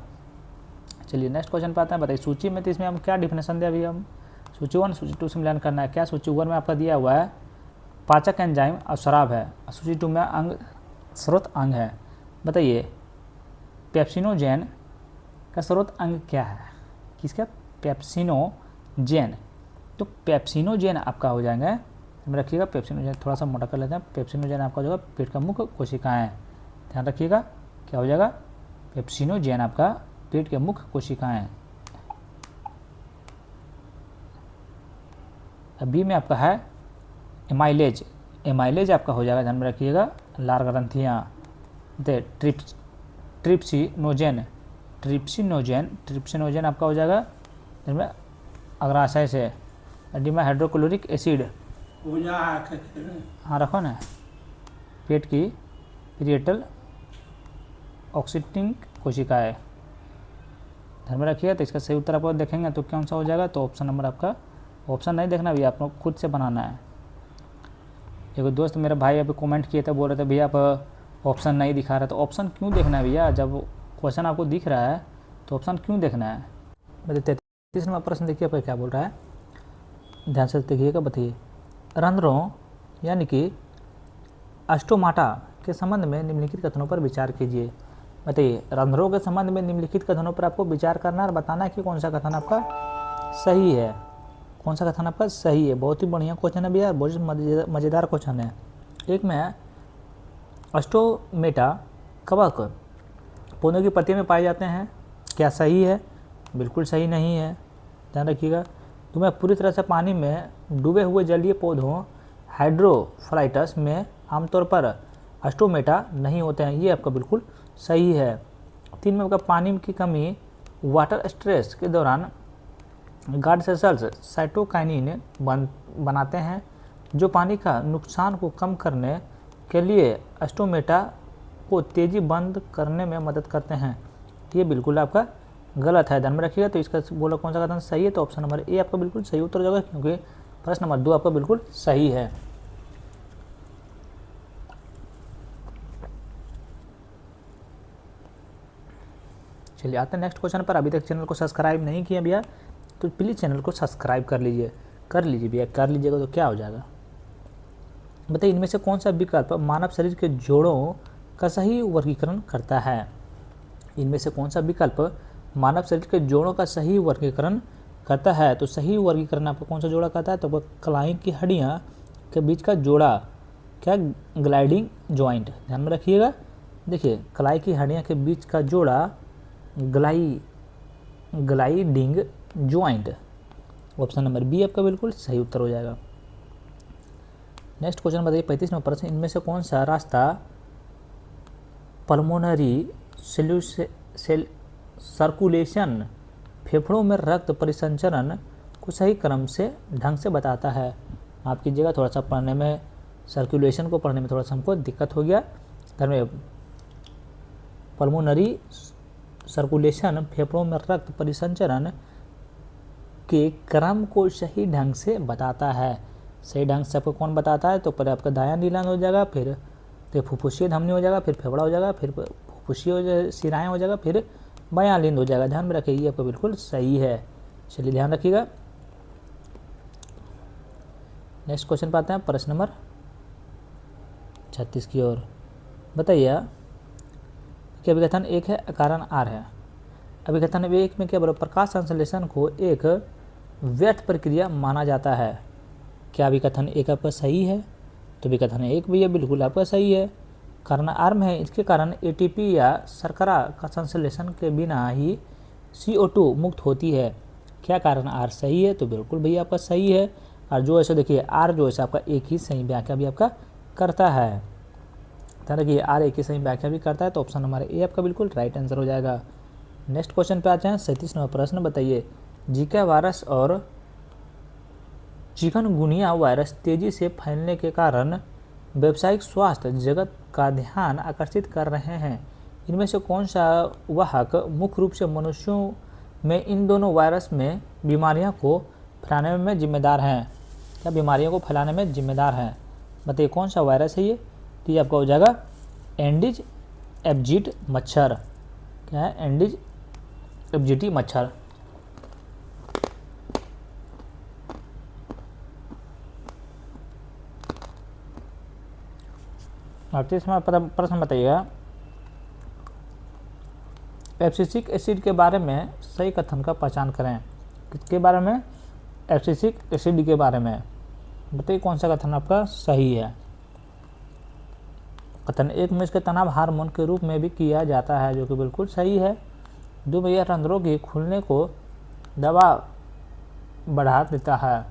चलिए नेक्स्ट क्वेश्चन पे आते हैं। बताइए, सूची में तो इसमें हम क्या डिफिनेशन दिया? अभी हम सूची 1 सूची 2 से मिलान करना है। क्या सूची 1 में आपका दिया हुआ है पाचक एंजाइम और शराब है, और सूची 2 में अंग स्रोत अंग है। बताइए, पेप्सिनोजेन का स्रोत अंग क्या है? किसका? पेप्सिनोजेन। तो पेप्सिनोजेन आपका हो जाएंगे, रखिएगा, पेप्सिनोजेन थोड़ा सा मोटा कर लेते हैं। पेप्सिनोजेन आपका जो है पेट का मुख्य कोशिकाएं, ध्यान रखिएगा क्या हो जाएगा? पेप्सिनोजेन आपका पेट के मुख्य कोशिकाएं। बी में आपका है एमाइलेज। एमाइलेज आपका हो जाएगा, ध्यान में रखिएगा, लार ग्रंथियाँ। ट्रिप्सिनोजेन ट्रिप्सिनोजेन आपका हो जाएगा जिनमें अग्राशय से। डी में हाइड्रोक्लोरिक एसिड, हाँ रखो ना, पेट की पीरियटल ऑक्सीटिंग कोशिकाएं, ध्यान में रखिएगा। तो इसका सही उत्तर आपको देखेंगे तो कौन सा हो जाएगा? तो ऑप्शन नंबर आपका, ऑप्शन नहीं देखना भैया, आप लोग खुद से बनाना है। एक दोस्त मेरे भाई अभी कमेंट किए थे, बोल रहे थे भैया आप ऑप्शन नहीं दिखा रहे। तो ऑप्शन क्यों देखना है भैया? जब क्वेश्चन आपको दिख रहा है तो ऑप्शन क्यों देखना है? बताइए 33 नंबर प्रश्न देखिए आपका क्या बोल रहा है, ध्यान से देखिएगा। बताइए, रंध्रों यानी कि अस्टोमाटा के संबंध में निम्नलिखित कथनों पर विचार कीजिए। बताइए, रंध्रों के संबंध में निम्नलिखित कथनों पर आपको विचार करना और बताना है कि कौन सा कथन आपका सही है। कौन सा कथन आपका सही है? बहुत ही बढ़िया क्वेश्चन है भैया, बहुत मज़ेदार क्वेश्चन है। एक में अस्टोमेटा कवक पौधों की पत्तियों में पाए जाते हैं, क्या सही है? बिल्कुल सही नहीं है, ध्यान रखिएगा। तुम्हें पूरी तरह से पानी में डूबे हुए जलीय पौधों हाइड्रोफाइटस में आमतौर पर अस्टोमेटा नहीं होते हैं, ये आपका बिल्कुल सही है। 3 में आपका पानी की कमी वाटर स्ट्रेस के दौरान गार्ड सेल्स साइटोकाइनिन बनाते हैं, जो पानी का नुकसान को कम करने के लिए अस्टोमेटा को तेजी बंद करने में मदद करते हैं, ये बिल्कुल आपका गलत है, ध्यान में रखिएगा। तो इसका बोला कौन सा कथन सही है? तो ऑप्शन नंबर ए आपका बिल्कुल सही उत्तर हो जाएगा, क्योंकि प्रश्न नंबर 2 आपका बिल्कुल सही है। चलिए आते हैं नेक्स्ट क्वेश्चन पर। अभी तक चैनल को सब्सक्राइब नहीं किया भैया तो प्लीज़ चैनल को सब्सक्राइब कर लीजिए भैया, कर लीजिएगा तो क्या हो जाएगा। बताइए इनमें से कौन सा विकल्प मानव शरीर के जोड़ों का सही वर्गीकरण करता है। इनमें से कौन सा विकल्प मानव शरीर के जोड़ों का सही वर्गीकरण करता है। तो सही वर्गीकरण आपको कौन सा जोड़ा करता है, तो कलाई की हड्डियाँ के बीच का जोड़ा क्या, ग्लाइडिंग ज्वाइंट। ध्यान में रखिएगा। देखिए कलाई की हड्डियाँ के बीच का जोड़ा gliding joint. Option number B आपका बिल्कुल सही उत्तर हो जाएगा। नेक्स्ट क्वेश्चन बताइए 35वां प्रश्न। इनमें से कौन सा रास्ता पल्मोनरी सर्कुलेशन फेफड़ों में रक्त परिसंचरण को सही क्रम से ढंग से बताता है। आप कीजिएगा, थोड़ा सा पढ़ने में, सर्कुलेशन को पढ़ने में थोड़ा सा हमको दिक्कत हो गया। घर में पल्मोनरी सर्कुलेशन फेफड़ों में रक्त परिसंचरण के क्रम को सही ढंग से बताता है। सही ढंग से आपको कौन बताता है, तो पहले आपका दायां नीलान हो जाएगा, फिर तो फुफ्फुसीय धमनी हो जाएगा, फिर फेफड़ा हो जाएगा, फिर फुफ्फुसीय शिराएँ हो जाएगा, फिर बायां लिंद हो जाएगा। ध्यान में रखिए, ये आपका बिल्कुल सही है। चलिए ध्यान रखिएगा। नेक्स्ट क्वेश्चन पे आते हैं, प्रश्न नंबर 36 की ओर। बताइए कि अभिकथन 1 है, अकारण आर है। अभिकथन 1 में क्या बोला, प्रकाश संश्लेषण को एक व्यर्थ प्रक्रिया माना जाता है। क्या अभिकथन 1 आपका सही है, तो अभिकथन 1 भैया बिल्कुल आपका सही है। कारण आर में है, इसके कारण एटीपी या शर्करा का संश्लेषण के बिना ही CO2 मुक्त होती है। क्या कारण आर सही है, तो बिल्कुल भैया आपका सही है। और जो ऐसे देखिए आर जो ऐसा आपका एक ही सही व्याख्या भी आपका करता है। देखिए आर एक ही सही व्याख्या भी करता है, तो ऑप्शन नंबर ए आपका बिल्कुल राइट आंसर हो जाएगा। नेक्स्ट क्वेश्चन पे आते हैं 37वां प्रश्न। बताइए जीका वायरस और चिकनगुनिया वायरस तेजी से फैलने के कारण व्यावसायिक स्वास्थ्य जगत का ध्यान आकर्षित कर रहे हैं। इनमें से कौन सा वाहक मुख्य रूप से मनुष्यों में इन दोनों वायरस में बीमारियों को फैलाने में जिम्मेदार हैं। क्या बीमारियों को फैलाने में जिम्मेदार हैं, बताइए कौन सा वायरस है ये। तो ये आपका हो जाएगा एंडीज एब्जिट मच्छर। क्या है, एंडीज एब्जिटी मच्छर। अड़तीसवां प्रश्न बताइएगा, एब्सिसिक एसिड के बारे में सही कथन का पहचान करें। किसके बारे में, एब्सिसिक एसिड के बारे में। बताइए कौन सा कथन आपका सही है। कथन 1 में इसके तनाव हार्मोन के रूप में भी किया जाता है, जो कि बिल्कुल सही है। 2 भैया रंध्रों के खुलने को दबाव बढ़ा देता है,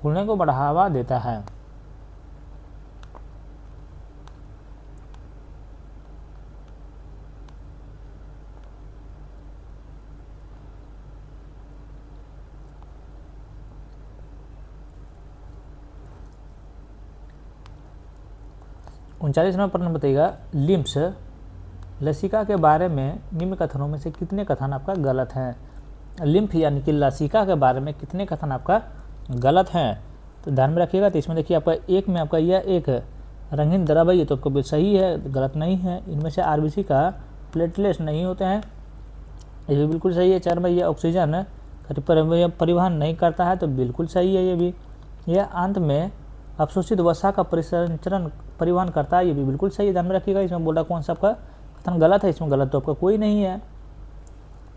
खुलने को बढ़ावा देता है। उनचालीसवां प्रश्न बताइएगा, लिम्स लसिका के बारे में निम्न कथनों में से कितने कथन आपका गलत हैं। लिम्फ यानी कि लसिका के बारे में कितने कथन आपका गलत हैं, तो ध्यान में रखिएगा। तो इसमें देखिए आपका 1 में आपका यह एक रंगीन द्रव है, ये तो आपको सही है, गलत नहीं है। इनमें से आरबीसी का प्लेटलेट्स नहीं होते हैं, ये भी बिल्कुल सही है। 4 में यह ऑक्सीजन परिवहन नहीं करता है, तो बिल्कुल सही है ये भी। यह अंत में अवशोषित वसा का परिवहन करता है, ये भी बिल्कुल सही है। ध्यान में रखिएगा। इसमें बोला कौन सा आपका कथन गलत है, इसमें गलत तो आपका कोई नहीं है।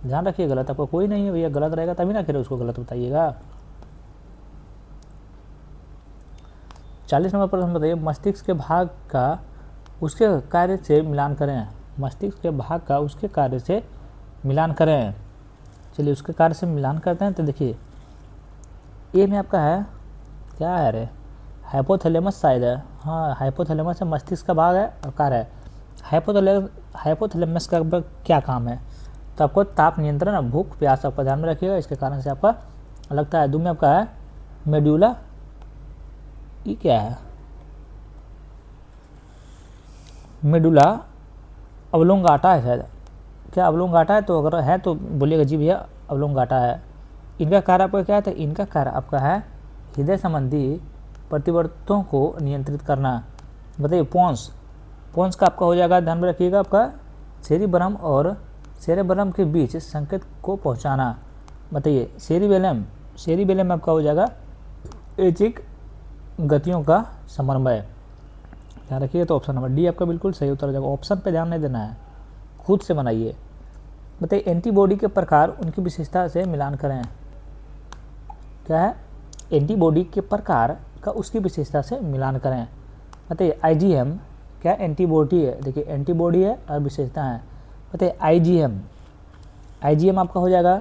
ध्यान रखिए, गलत आपका कोई नहीं है भैया, गलत रहेगा तभी ना फिर उसको गलत बताइएगा। 40 नंबर प्रश्न बताइए, मस्तिष्क के भाग का उसके कार्य से मिलान करें। मस्तिष्क के भाग का उसके कार्य से मिलान करें। चलिए उसके कार्य से मिलान करते हैं। तो देखिए ए में आपका है, क्या है रे, हाइपोथैलेमस शायद है। हाँ, हाइपोथैलेमस है, मस्तिष्क का भाग है और कार्य है। हाइपोथैलेमस का क्या काम है, तो आपको ताप नियंत्रण और भूख प्यास आपका ध्यान में रखिएगा, इसके कारण से आपका लगता है। 2 में आपका है मेड्यूला, ये क्या है, मेडुला अवलोंगाटा है शायद। क्या अवलोंगाटा है, तो अगर है तो बोलिएगा जी भैया अवलोंगाटा है। इनका कार्य आपका क्या है, तो इनका कार्य आपका है हृदय संबंधी प्रतिवर्तों को नियंत्रित करना। बताइए पोन्स का आपका हो जाएगा, ध्यान में रखिएगा, आपका सेरिब्रम और सेरेबेलम के बीच संकेत को पहुंचाना। बताइए सेरिबेलम में आपका हो जाएगा ऐच्छिक गतियों का समन्वय। ध्यान रखिए, तो ऑप्शन नंबर डी आपका बिल्कुल सही उत्तर हो जाएगा। ऑप्शन पे ध्यान नहीं देना है, खुद से बनाइए। बताइए एंटीबॉडी के प्रकार उनकी विशेषता से मिलान करें। क्या है? एंटीबॉडी के प्रकार का उसकी विशेषता से मिलान करें। बताइए आईजीएम क्या एंटीबॉडी है? देखिए एंटीबॉडी है और विशेषता है। बताइए आईजीएम आपका हो जाएगा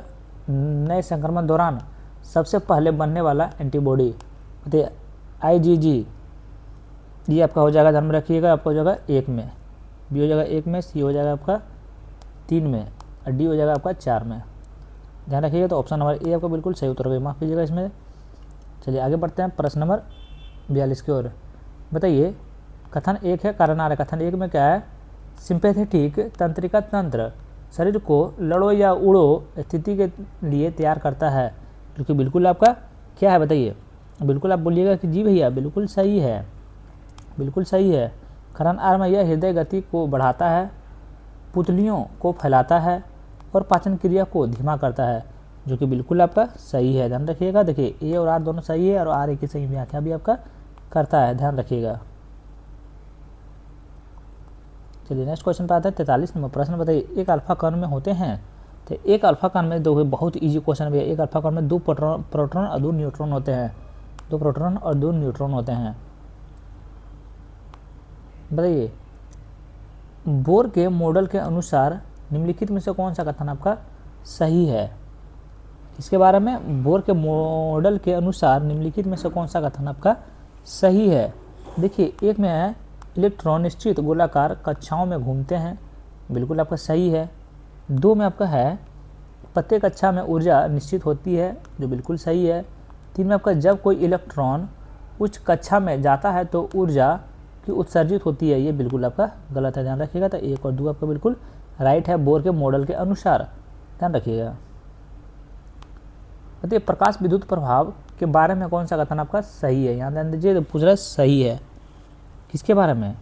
नए संक्रमण दौरान सबसे पहले बनने वाला एंटीबॉडी। बताइए आईजीजी ये आपका हो जाएगा, ध्यान में रखिएगा, आपका हो जाएगा 1 में, बी हो जाएगा 1 में, सी हो जाएगा आपका 3 में और डी हो जाएगा आपका 4 में। ध्यान रखिएगा, तो ऑप्शन नंबर ए आपका बिल्कुल सही उत्तर होगा। माफ़ कीजिएगा इसमें। चलिए आगे बढ़ते हैं प्रश्न नंबर 42 की ओर। बताइए कथन 1 है, कारण आ रहा है। कथन 1 में क्या है? सिंपैथेटिक तंत्रिका तंत्र शरीर को लड़ो या उड़ो स्थिति के लिए तैयार करता है, जो कि बिल्कुल आपका क्या है? बताइए, बिल्कुल आप बोलिएगा कि जी भैया बिल्कुल सही है, बिल्कुल सही है। कारण आर में यह हृदय गति को बढ़ाता है, पुतलियों को फैलाता है और पाचन क्रिया को धीमा करता है, जो कि बिल्कुल आपका सही है। ध्यान रखिएगा, देखिए ए और आर दोनों सही है और आर की सही व्याख्या भी आपका करता है, ध्यान रखिएगा। चलिए नेक्स्ट क्वेश्चन पे आता है 43 नंबर प्रश्न। बताइए एक अल्फा कण में होते हैं, तो एक अल्फा कण में दो, बहुत इजी क्वेश्चन भी है। एक अल्फा कण में 2 प्रोटॉन और 2 न्यूट्रॉन होते हैं, 2 प्रोटॉन और 2 न्यूट्रॉन होते हैं। बताइए बोर के मॉडल के अनुसार निम्नलिखित में से कौन सा कथन आपका सही है? इसके बारे में बोर के मॉडल के अनुसार निम्नलिखित में से कौन सा कथन आपका सही है? देखिए एक में है इलेक्ट्रॉन निश्चित गोलाकार कक्षाओं में घूमते हैं, बिल्कुल आपका सही है। 2 में आपका है प्रत्येक कक्षा में ऊर्जा निश्चित होती है, जो बिल्कुल सही है। 3 में आपका जब कोई इलेक्ट्रॉन उच्च कक्षा में जाता है तो ऊर्जा की उत्सर्जित होती है, ये बिल्कुल आपका गलत है, ध्यान रखिएगा। तो 1 और 2 आपका बिल्कुल राइट है बोर के मॉडल के अनुसार, ध्यान रखिएगा। बताइए प्रकाश विद्युत प्रभाव के बारे में कौन सा कथन आपका सही है? यहाँ ध्यान दीजिए, तो पूछ रहा है सही है किसके बारे में?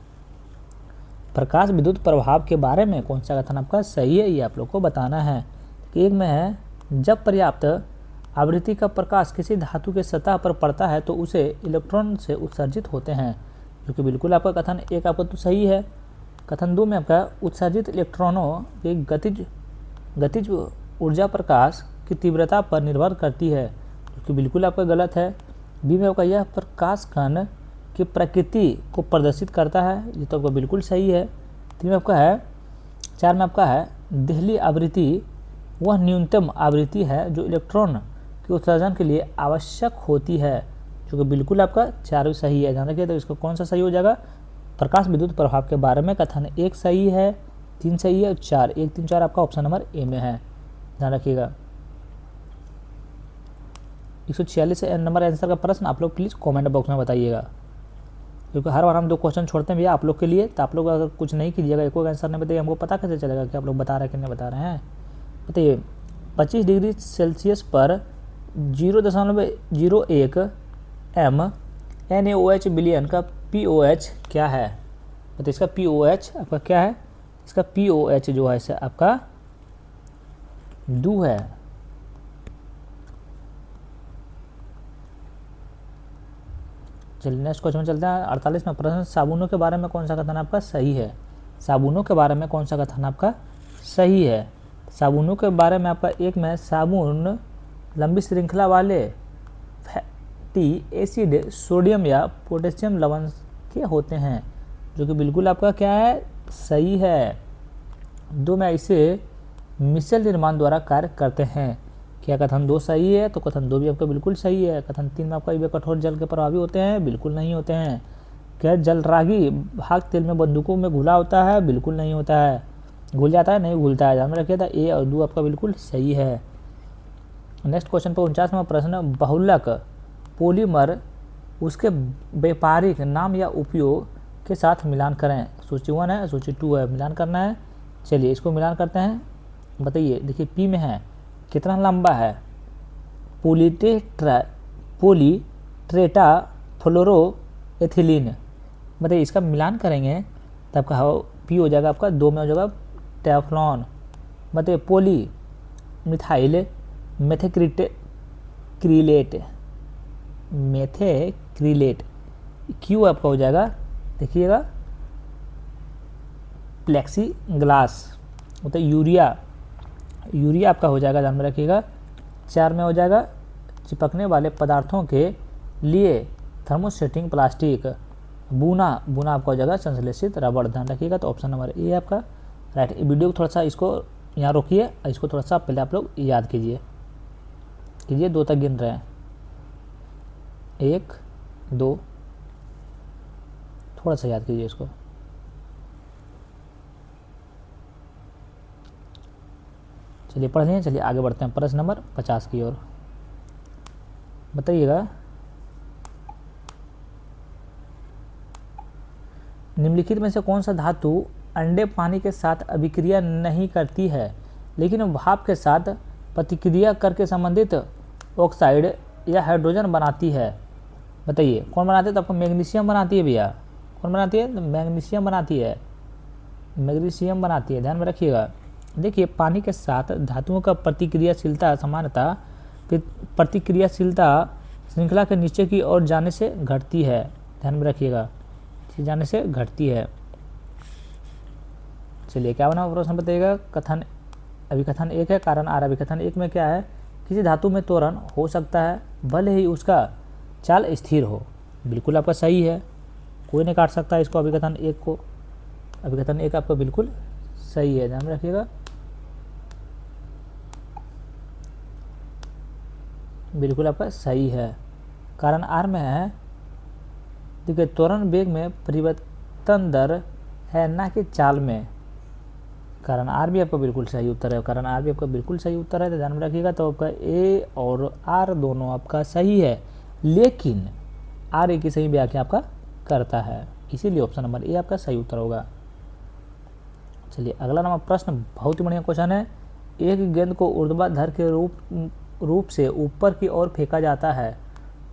प्रकाश विद्युत प्रभाव के बारे में कौन सा कथन आपका सही है, ये आप लोग को बताना है। एक में है जब पर्याप्त आवृत्ति का प्रकाश किसी धातु के सतह पर पड़ता है तो उसे इलेक्ट्रॉन से उत्सर्जित होते हैं, जो कि बिल्कुल आपका कथन 1 आपका तो सही है। कथन 2 में आपका उत्सर्जित इलेक्ट्रॉनों की गतिज ऊर्जा प्रकाश की तीव्रता पर निर्भर करती है, जो कि बिल्कुल आपका गलत है। बी में आपका यह प्रकाश कण की प्रकृति को प्रदर्शित करता है, ये तो आपका बिल्कुल सही है। 3 में आपका है 4 में आपका है देहली आवृत्ति वह न्यूनतम आवृत्ति है जो इलेक्ट्रॉन के उत्सर्जन के लिए आवश्यक होती है, जो कि बिल्कुल आपका 4 सही है। ध्यान रखिए, तो इसका कौन सा सही हो जाएगा? प्रकाश विद्युत प्रभाव के बारे में कथन 1 सही है, 3 सही है और 4, 1 3 4 आपका ऑप्शन नंबर ए में है, ध्यान रखिएगा। 146 नंबर आंसर का प्रश्न आप लोग प्लीज़ कमेंट बॉक्स में बताइएगा, क्योंकि हर बार हम 2 क्वेश्चन छोड़ते हैं भैया आप लोग के लिए, तो आप लोग अगर कुछ नहीं कीजिएगा, एक आंसर नहीं बताइए, हमको पता कैसे चलेगा कि आप लोग बता रहे हैं कि नहीं बता रहे हैं? बताइए 25 डिग्री सेल्सियस पर 0.01 NaOH बिलियन का POH क्या है? बताइए इसका POH आपका क्या है? इसका POH जो है इसे आपका 2 है। चलिए नेक्स्ट क्वेश्चन में चलते हैं 48 में प्रश्न। साबुनों के बारे में कौन सा कथन आपका सही है? साबुनों के बारे में कौन सा कथन आपका सही है? साबुनों के बारे में आपका 1 में साबुन लंबी श्रृंखला वाले फैटी एसिड सोडियम या पोटेशियम लवण के होते हैं, जो कि बिल्कुल आपका क्या है? सही है। 2 में इसे मिशेल निर्माण द्वारा कार्य करते हैं, क्या कथन 2 सही है? तो कथन 2 भी आपका बिल्कुल सही है। कथन 3 में आपका ये कठोर जल के प्रभावी होते हैं, बिल्कुल नहीं होते हैं। क्या जल रागी भाग तेल में बंदूकों में घुला होता है? बिल्कुल नहीं होता है। घुल जाता है? नहीं घुलता है, ध्यान में रखिए। था ए और 2 आपका बिल्कुल सही है। नेक्स्ट क्वेश्चन पर 49वां प्रश्न। बहुलक पॉलीमर उसके व्यापारिक नाम या उपयोग के साथ मिलान करें। सूची 1 है, सूची 2 है, मिलान करना है। चलिए इसको मिलान करते हैं। बताइए, देखिए पी में है कितना लंबा है? पॉलीट्रेटा फ्लोरोएथिलीन। बताइए इसका मिलान करेंगे तो आपका पी हो जाएगा आपका 2 में हो जाएगा टेफ्लॉन, बताइए पोली मिथाइल मेथेक्रिलेट, मेथेक्रिलेट क्यू आपका हो जाएगा, देखिएगा प्लेक्सी ग्लास, मतलब यूरिया, यूरिया आपका हो जाएगा, ध्यान में रखिएगा। 4 में हो जाएगा चिपकने वाले पदार्थों के लिए थर्मोसेटिंग प्लास्टिक, बूना, बूना आपका हो जाएगा संश्लेषित रबड़, ध्यान रखिएगा। तो ऑप्शन नंबर ए आपका राइट। वीडियो को थोड़ा सा इसको यहाँ रोकिए, इसको थोड़ा सा पहले आप लोग याद कीजिए, 2 तक गिन रहे हैं, 1 2, थोड़ा सा याद कीजिए इसको। चलिए पढ़ लें, चलिए आगे बढ़ते हैं प्रश्न नंबर 50 की ओर। बताइएगा निम्नलिखित में से कौन सा धातु अंडे पानी के साथ अभिक्रिया नहीं करती है लेकिन भाप के साथ प्रतिक्रिया करके संबंधित ऑक्साइड या हाइड्रोजन बनाती है? बताइए कौन बनाती है? तो आपको मैग्नीशियम बनाती है भैया। कौन बनाती है? तो मैग्नीशियम बनाती है, मैग्नीशियम बनाती है, ध्यान में रखिएगा। देखिए पानी के साथ धातुओं का प्रतिक्रियाशीलता सामान्यतः प्रतिक्रियाशीलता श्रृंखला के नीचे की ओर जाने से घटती है, ध्यान में रखिएगा, जाने से घटती है। चलिए क्या बना प्रश्न बताइएगा। कथन अभिकथन 1 है, कारण आर। अभिकथन 1 में क्या है? किसी धातु में त्वरण हो सकता है भले ही उसका चाल स्थिर हो। बिल्कुल आपका सही है, कोई नहीं काट सकता इसको, अभिकथन 1 को। अभिकथन 1 आपका बिल्कुल सही है, ध्यान रखिएगा, बिल्कुल आपका सही है। कारण आर में है, देखिए त्वरण वेग में परिवर्तन दर है ना कि चाल में। कारण आर भी आपका बिल्कुल सही उत्तर है, कारण आर भी आपका बिल्कुल सही उत्तर है, तो ध्यान में रखिएगा। तो आपका ए और आर दोनों आपका सही है, लेकिन आर ए की सही व्याख्या आपका करता है, इसीलिए ऑप्शन नंबर ए आपका सही उत्तर होगा। चलिए अगला नंबर प्रश्न बहुत ही बढ़िया क्वेश्चन है। एक गेंद को ऊर्ध्वाधर के रूप से ऊपर की ओर फेंका जाता है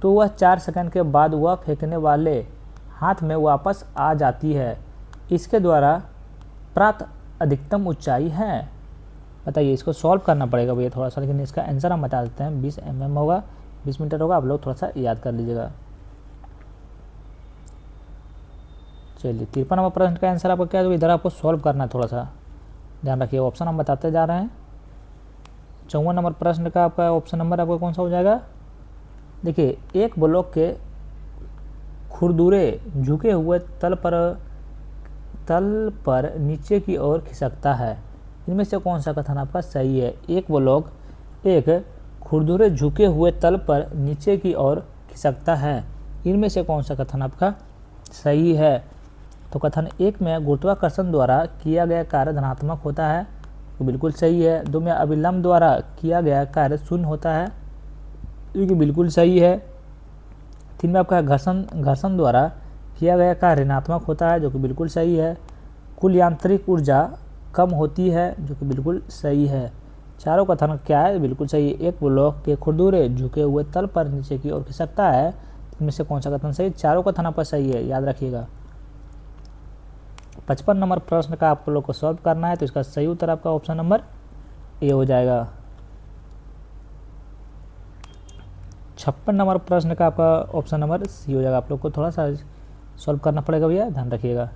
तो वह 4 सेकंड के बाद वह फेंकने वाले हाथ में वापस आ जाती है, इसके द्वारा प्राप्त अधिकतम ऊंचाई है। बताइए, इसको सॉल्व करना पड़ेगा भैया थोड़ा सा, लेकिन इसका आंसर हम बता देते हैं। 20 mm होगा, 20 मीटर होगा, आप लोग थोड़ा सा याद कर लीजिएगा। चलिए 53 नंबर प्रश्न का आंसर आपका क्या है, तो इधर आपको सॉल्व करना है, थोड़ा सा ध्यान रखिए, ऑप्शन हम बताते जा रहे हैं। 54 नंबर प्रश्न का आपका ऑप्शन नंबर आपका कौन सा हो जाएगा? देखिए एक ब्लॉक के खुरदुरे झुके हुए तल पर नीचे की ओर खिसकता है, इनमें से कौन सा कथन आपका सही है? एक ब्लॉक एक खुरदुरे झुके हुए तल पर नीचे की ओर खिसकता है, इनमें से कौन सा कथन आपका सही है? तो कथन 1 में गुरुत्वाकर्षण द्वारा किया गया कार्य धनात्मक होता है, तो बिल्कुल सही है। 2 में अभिलंब द्वारा किया गया कार्य शून्य होता है, ये बिल्कुल सही है। 3 में आपका घर्षण द्वारा किया गया कार्य ऋणात्मक होता है, जो कि बिल्कुल सही है। कुल यांत्रिक ऊर्जा कम होती है, जो कि बिल्कुल सही है। चारों कथन क्या है? बिल्कुल सही है। एक ब्लॉक के खुरदुरे झुके हुए तल पर नीचे की ओर खिसकता है, इनमें से कौन सा कथन सही? चारों कथन आपका सही है, याद रखिएगा। 55 नंबर प्रश्न का आप लोग को सॉल्व करना है, तो इसका सही उत्तर आपका ऑप्शन नंबर ए हो जाएगा। 56 नंबर प्रश्न का आपका ऑप्शन नंबर सी हो जाएगा। आप लोग को थोड़ा सा सॉल्व करना पड़ेगा भैया, ध्यान रखिएगा।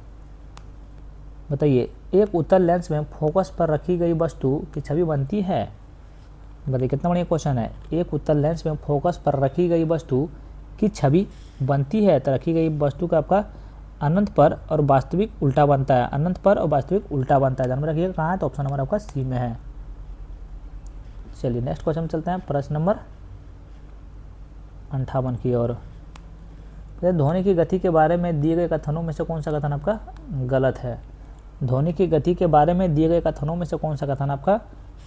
बताइए, एक उत्तल लेंस में फोकस पर रखी गई वस्तु की छवि बनती है। बताइए कितना बढ़िया क्वेश्चन है। एक उत्तल लेंस में फोकस पर रखी गई वस्तु की छवि बनती है, तो रखी गई वस्तु का आपका अनंत पर और वास्तविक उल्टा बनता है, अनंत पर और वास्तविक उल्टा बनता है, ध्यान में रखिएगा। कहाँ है? तो ऑप्शन नंबर आपका सी में है। चलिए नेक्स्ट क्वेश्चन में चलते हैं, प्रश्न नंबर 58 की ओर। ध्वनि की गति के बारे में दिए गए कथनों में से कौन सा कथन आपका गलत है? ध्वनि की गति के बारे में दिए गए कथनों में से कौन सा कथन आपका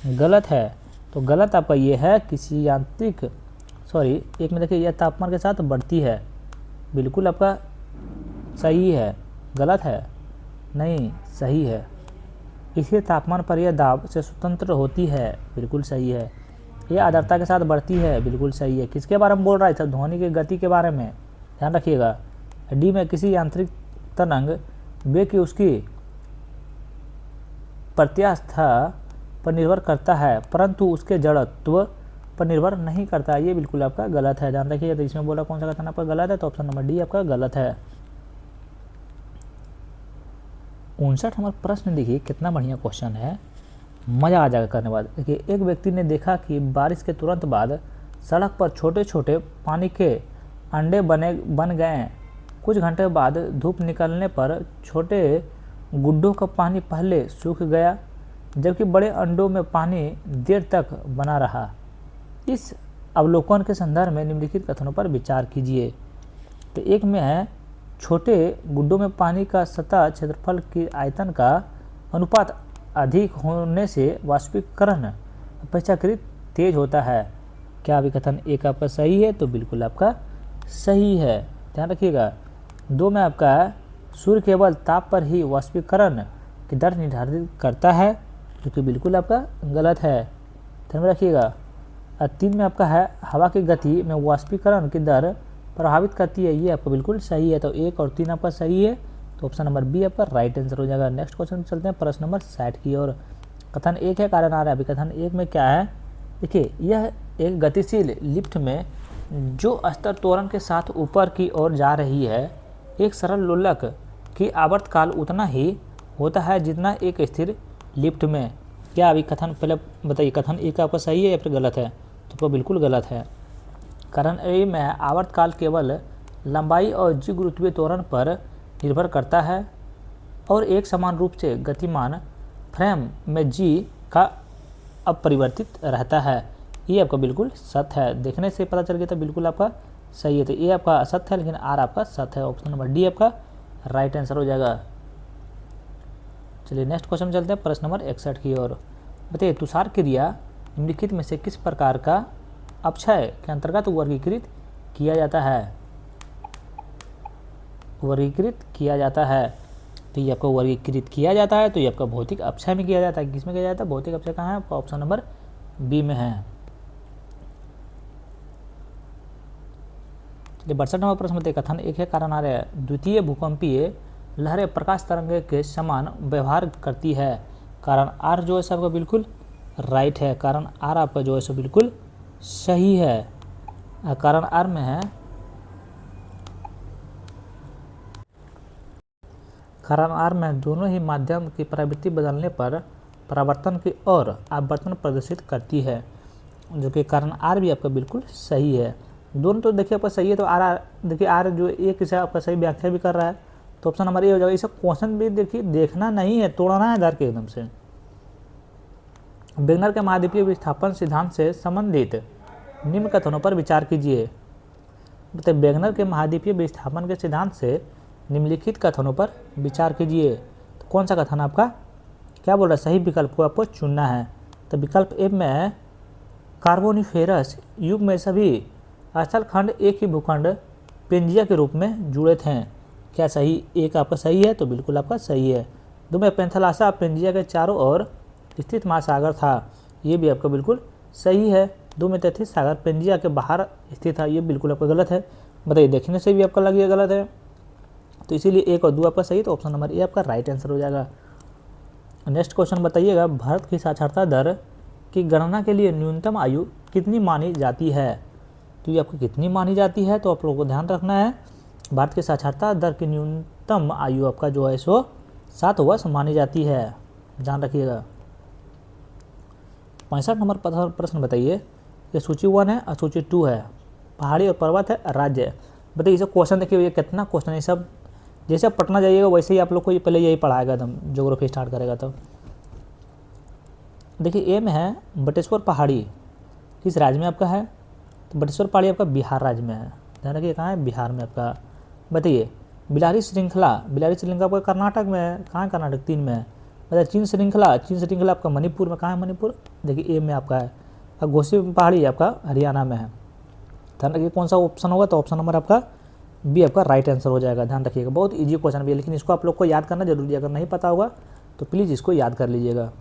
गलत है? तो गलत आपका ये है, किसी यांत्रिक एक में देखिए, यह तापमान के साथ बढ़ती है, बिल्कुल आपका सही है। गलत है? नहीं, सही है। इसके तापमान पर यह दाब से स्वतंत्र होती है, बिल्कुल सही है। यह आर्द्रता के साथ बढ़ती है, बिल्कुल सही है। किसके बारे में बोल रहा है सर? ध्वनि की गति के बारे में, ध्यान रखिएगा। डी में किसी यांत्रिक तरंग वेग की उसकी प्रत्यास्था पर निर्भर करता है परंतु उसके जड़त्व पर निर्भर नहीं करता। ये बिल्कुल आपका गलत है, ध्यान रखिए। तो इसमें बोला कौन सा कथन आपका गलत है, तो ऑप्शन नंबर डी आपका गलत है। 59 नंबर प्रश्न देखिए, कितना बढ़िया क्वेश्चन है, मज़ा आ जाएगा करने बाद। देखिए, एक व्यक्ति ने देखा कि बारिश के तुरंत बाद सड़क पर छोटे छोटे पानी के अंडे बन गए। कुछ घंटे बाद धूप निकलने पर छोटे गुड्डों का पानी पहले सूख गया जबकि बड़े अंडों में पानी देर तक बना रहा। इस अवलोकन के संदर्भ में निम्नलिखित कथनों पर विचार कीजिए। तो एक में है, छोटे गुड्डों में पानी का सतह क्षेत्रफल की आयतन का अनुपात अधिक होने से वाष्पीकरण अपेक्षाकृत तेज होता है। क्या अभी कथन एक आपका सही है, तो बिल्कुल आपका सही है, ध्यान रखिएगा। 2 में आपका सूर्य केवल ताप पर ही वाष्पीकरण की दर निर्धारित करता है, जो कि बिल्कुल आपका गलत है, ध्यान में रखिएगा। 3 में आपका है, हवा की गति में वाष्पीकरण की दर प्रभावित करती है, ये आपका बिल्कुल सही है। तो 1 और 3 आपका सही है, तो ऑप्शन नंबर बी आपका राइट आंसर हो जाएगा। नेक्स्ट क्वेश्चन चलते हैं प्रश्न नंबर 60 की ओर। कथन 1 है, कारण आ रहा है। अभी कथन 1 में क्या है, देखिए, यह एक गतिशील लिफ्ट में जो स्तर त्वरण के साथ ऊपर की ओर जा रही है, एक सरल लोलक की आवर्तकाल उतना ही होता है जितना एक स्थिर लिफ्ट में। क्या अभी कथन पहले बताइए, कथन 1 आपका सही है या फिर गलत है, तो आपका बिल्कुल गलत है। कारण ए में आवर्तकाल केवल लंबाई और जी गुरुत्वीय त्वरण पर निर्भर करता है और एक समान रूप से गतिमान फ्रेम में जी का अपरिवर्तित रहता है। ये आपका बिल्कुल सत्य है, देखने से पता चल गया था, बिल्कुल आपका सही है। तो ये आपका असत्य है लेकिन आर आपका सत्य है, ऑप्शन नंबर डी आपका राइट आंसर हो जाएगा। चलिए नेक्स्ट क्वेश्चन में चलते हैं प्रश्न नंबर 61 की ओर। बताइए, तुषार क्रिया निम्नलिखित में से किस प्रकार का अपक्षय के अंतर्गत वर्गीकृत किया जाता है? वर्गीकृत किया जाता है, तो ये आपको वर्गीकृत किया जाता है, तो ये आपका भौतिक अपक्षय में किया जाता है। किस में किया जाता है? भौतिक अपक्षय कहाँ है? आपका ऑप्शन नंबर बी में है। चलिए 62 नंबर प्रश्न में कथन 1 है, कारण आ रहा है, द्वितीय भूकंपीय लहरें प्रकाश तरंग के समान व्यवहार करती है। कारण आर जो है आपका बिल्कुल राइट है, कारण आर आपका जो है सो बिल्कुल सही है। कारण आर में है, कारण आर में दोनों ही माध्यम की प्रवृत्ति बदलने पर परावर्तन की ओर आवर्तन प्रदर्शित करती है, जो कि कारण आर भी आपका बिल्कुल सही है। दोनों तो देखिए आपका सही है, तो आर देखिए आर जो एक हिस्सा आपका सही व्याख्या भी कर रहा है, तो ऑप्शन नंबर ए हो जाएगा। इसे क्वेश्चन भी देखिए, देखना नहीं है, तोड़ना है धर के एकदम से। वेगनर के महाद्वीपीय विस्थापन सिद्धांत से संबंधित निम्न कथनों पर विचार कीजिए। मतलब वेगनर के महाद्वीपीय विस्थापन के सिद्धांत से निम्नलिखित कथनों पर विचार कीजिए। तो कौन सा कथन आपका क्या बोल रहा है? सही विकल्प को आपको चुनना है। तो विकल्प ए में कार्बोनिफेरस युग में सभी स्थल खंड एक ही भूखंड पेंजिया के रूप में जुड़े थे। क्या सही एक आपका सही है? तो बिल्कुल आपका सही है। 2 में पेंथलासा पेंजिया के चारों ओर स्थित महासागर था, ये भी आपका बिल्कुल सही है। 2 में तैथिस सागर पेंजिया के बाहर स्थित था, ये बिल्कुल आपका गलत है। बताइए, देखने से भी आपका लगे गलत है, तो इसीलिए 1 और 2 आपका सही, तो ऑप्शन नंबर ए आपका राइट आंसर हो जाएगा। नेक्स्ट क्वेश्चन बताइएगा, भारत की साक्षरता दर की गणना के लिए न्यूनतम आयु कितनी मानी जाती है? तो ये आपको कितनी मानी जाती है, तो आप लोगों को ध्यान रखना है। भारत की साक्षरता दर की न्यूनतम आयु आपका जो है सो 7 वर्ष मानी जाती है, ध्यान रखिएगा। 65 नंबर प्रश्न बताइए, ये सूची 1 है और सूची 2 है, पहाड़ी और पर्वत है, राज्य है। बताइए इसे क्वेश्चन देखिए, ये कितना क्वेश्चन है सब, जैसे आप पटना जाइएगा वैसे ही आप लोग को ये पहले यही पढ़ाएगा, एकदम ज्योग्राफी स्टार्ट करेगा। तो देखिए ए में है बटेश्वर पहाड़ी, किस राज्य में आपका है? तो बटेश्वर पहाड़ी आपका बिहार राज्य में है, ध्यान रखिए कहाँ है? बिहार में आपका। बताइए बिलारी श्रृंखला आपका कर्नाटक में है, कहाँ है? कर्नाटक 3 में है। बताइए चीन श्रृंखला आपका मणिपुर में, कहाँ है मणिपुर? देखिए ए में आपका है। और घोसी पहाड़ी आपका हरियाणा में है, ध्यान रखिए कौन सा ऑप्शन होगा, तो ऑप्शन नंबर आपका बी आपका राइट आंसर हो जाएगा, ध्यान रखिएगा। बहुत इजी क्वेश्चन भी है, लेकिन इसको आप लोग को याद करना जरूरी है, अगर नहीं पता होगा तो प्लीज़ इसको याद कर लीजिएगा।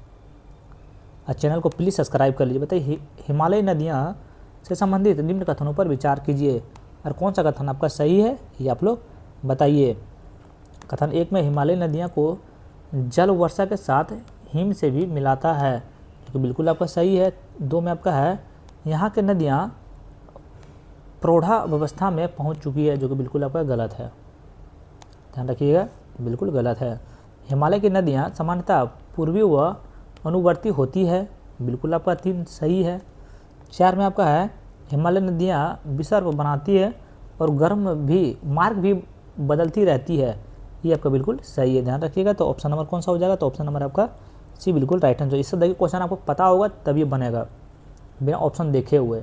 और चैनल को प्लीज़ सब्सक्राइब कर लीजिए। बताइए हिमालय नदियाँ से संबंधित निम्न कथनों पर विचार कीजिए, और कौन सा कथन आपका सही है ये आप लोग बताइए। कथन 1 में हिमालय नदियाँ को जल वर्षा के साथ हिम से भी मिलाता है, जो कि बिल्कुल आपका सही है। 2 में आपका है यहाँ के नदियाँ प्रौढ़ावस्था में पहुँच चुकी है, जो कि बिल्कुल आपका गलत है, ध्यान रखिएगा, बिल्कुल गलत है। हिमालय की नदियाँ सामान्यतः पूर्वी व अनुवर्ती होती है, बिल्कुल आपका 3 सही है। 4 में आपका है हिमालय नदियाँ विसर्प बनाती है और मार्ग भी बदलती रहती है, ये आपका बिल्कुल सही है, ध्यान रखिएगा। तो ऑप्शन नंबर कौन सा हो जाएगा, तो ऑप्शन नंबर आपका सी बिल्कुल राइट आंसर। इससे देखिए क्वेश्चन आपको पता होगा तभी बनेगा, बिना ऑप्शन देखे हुए।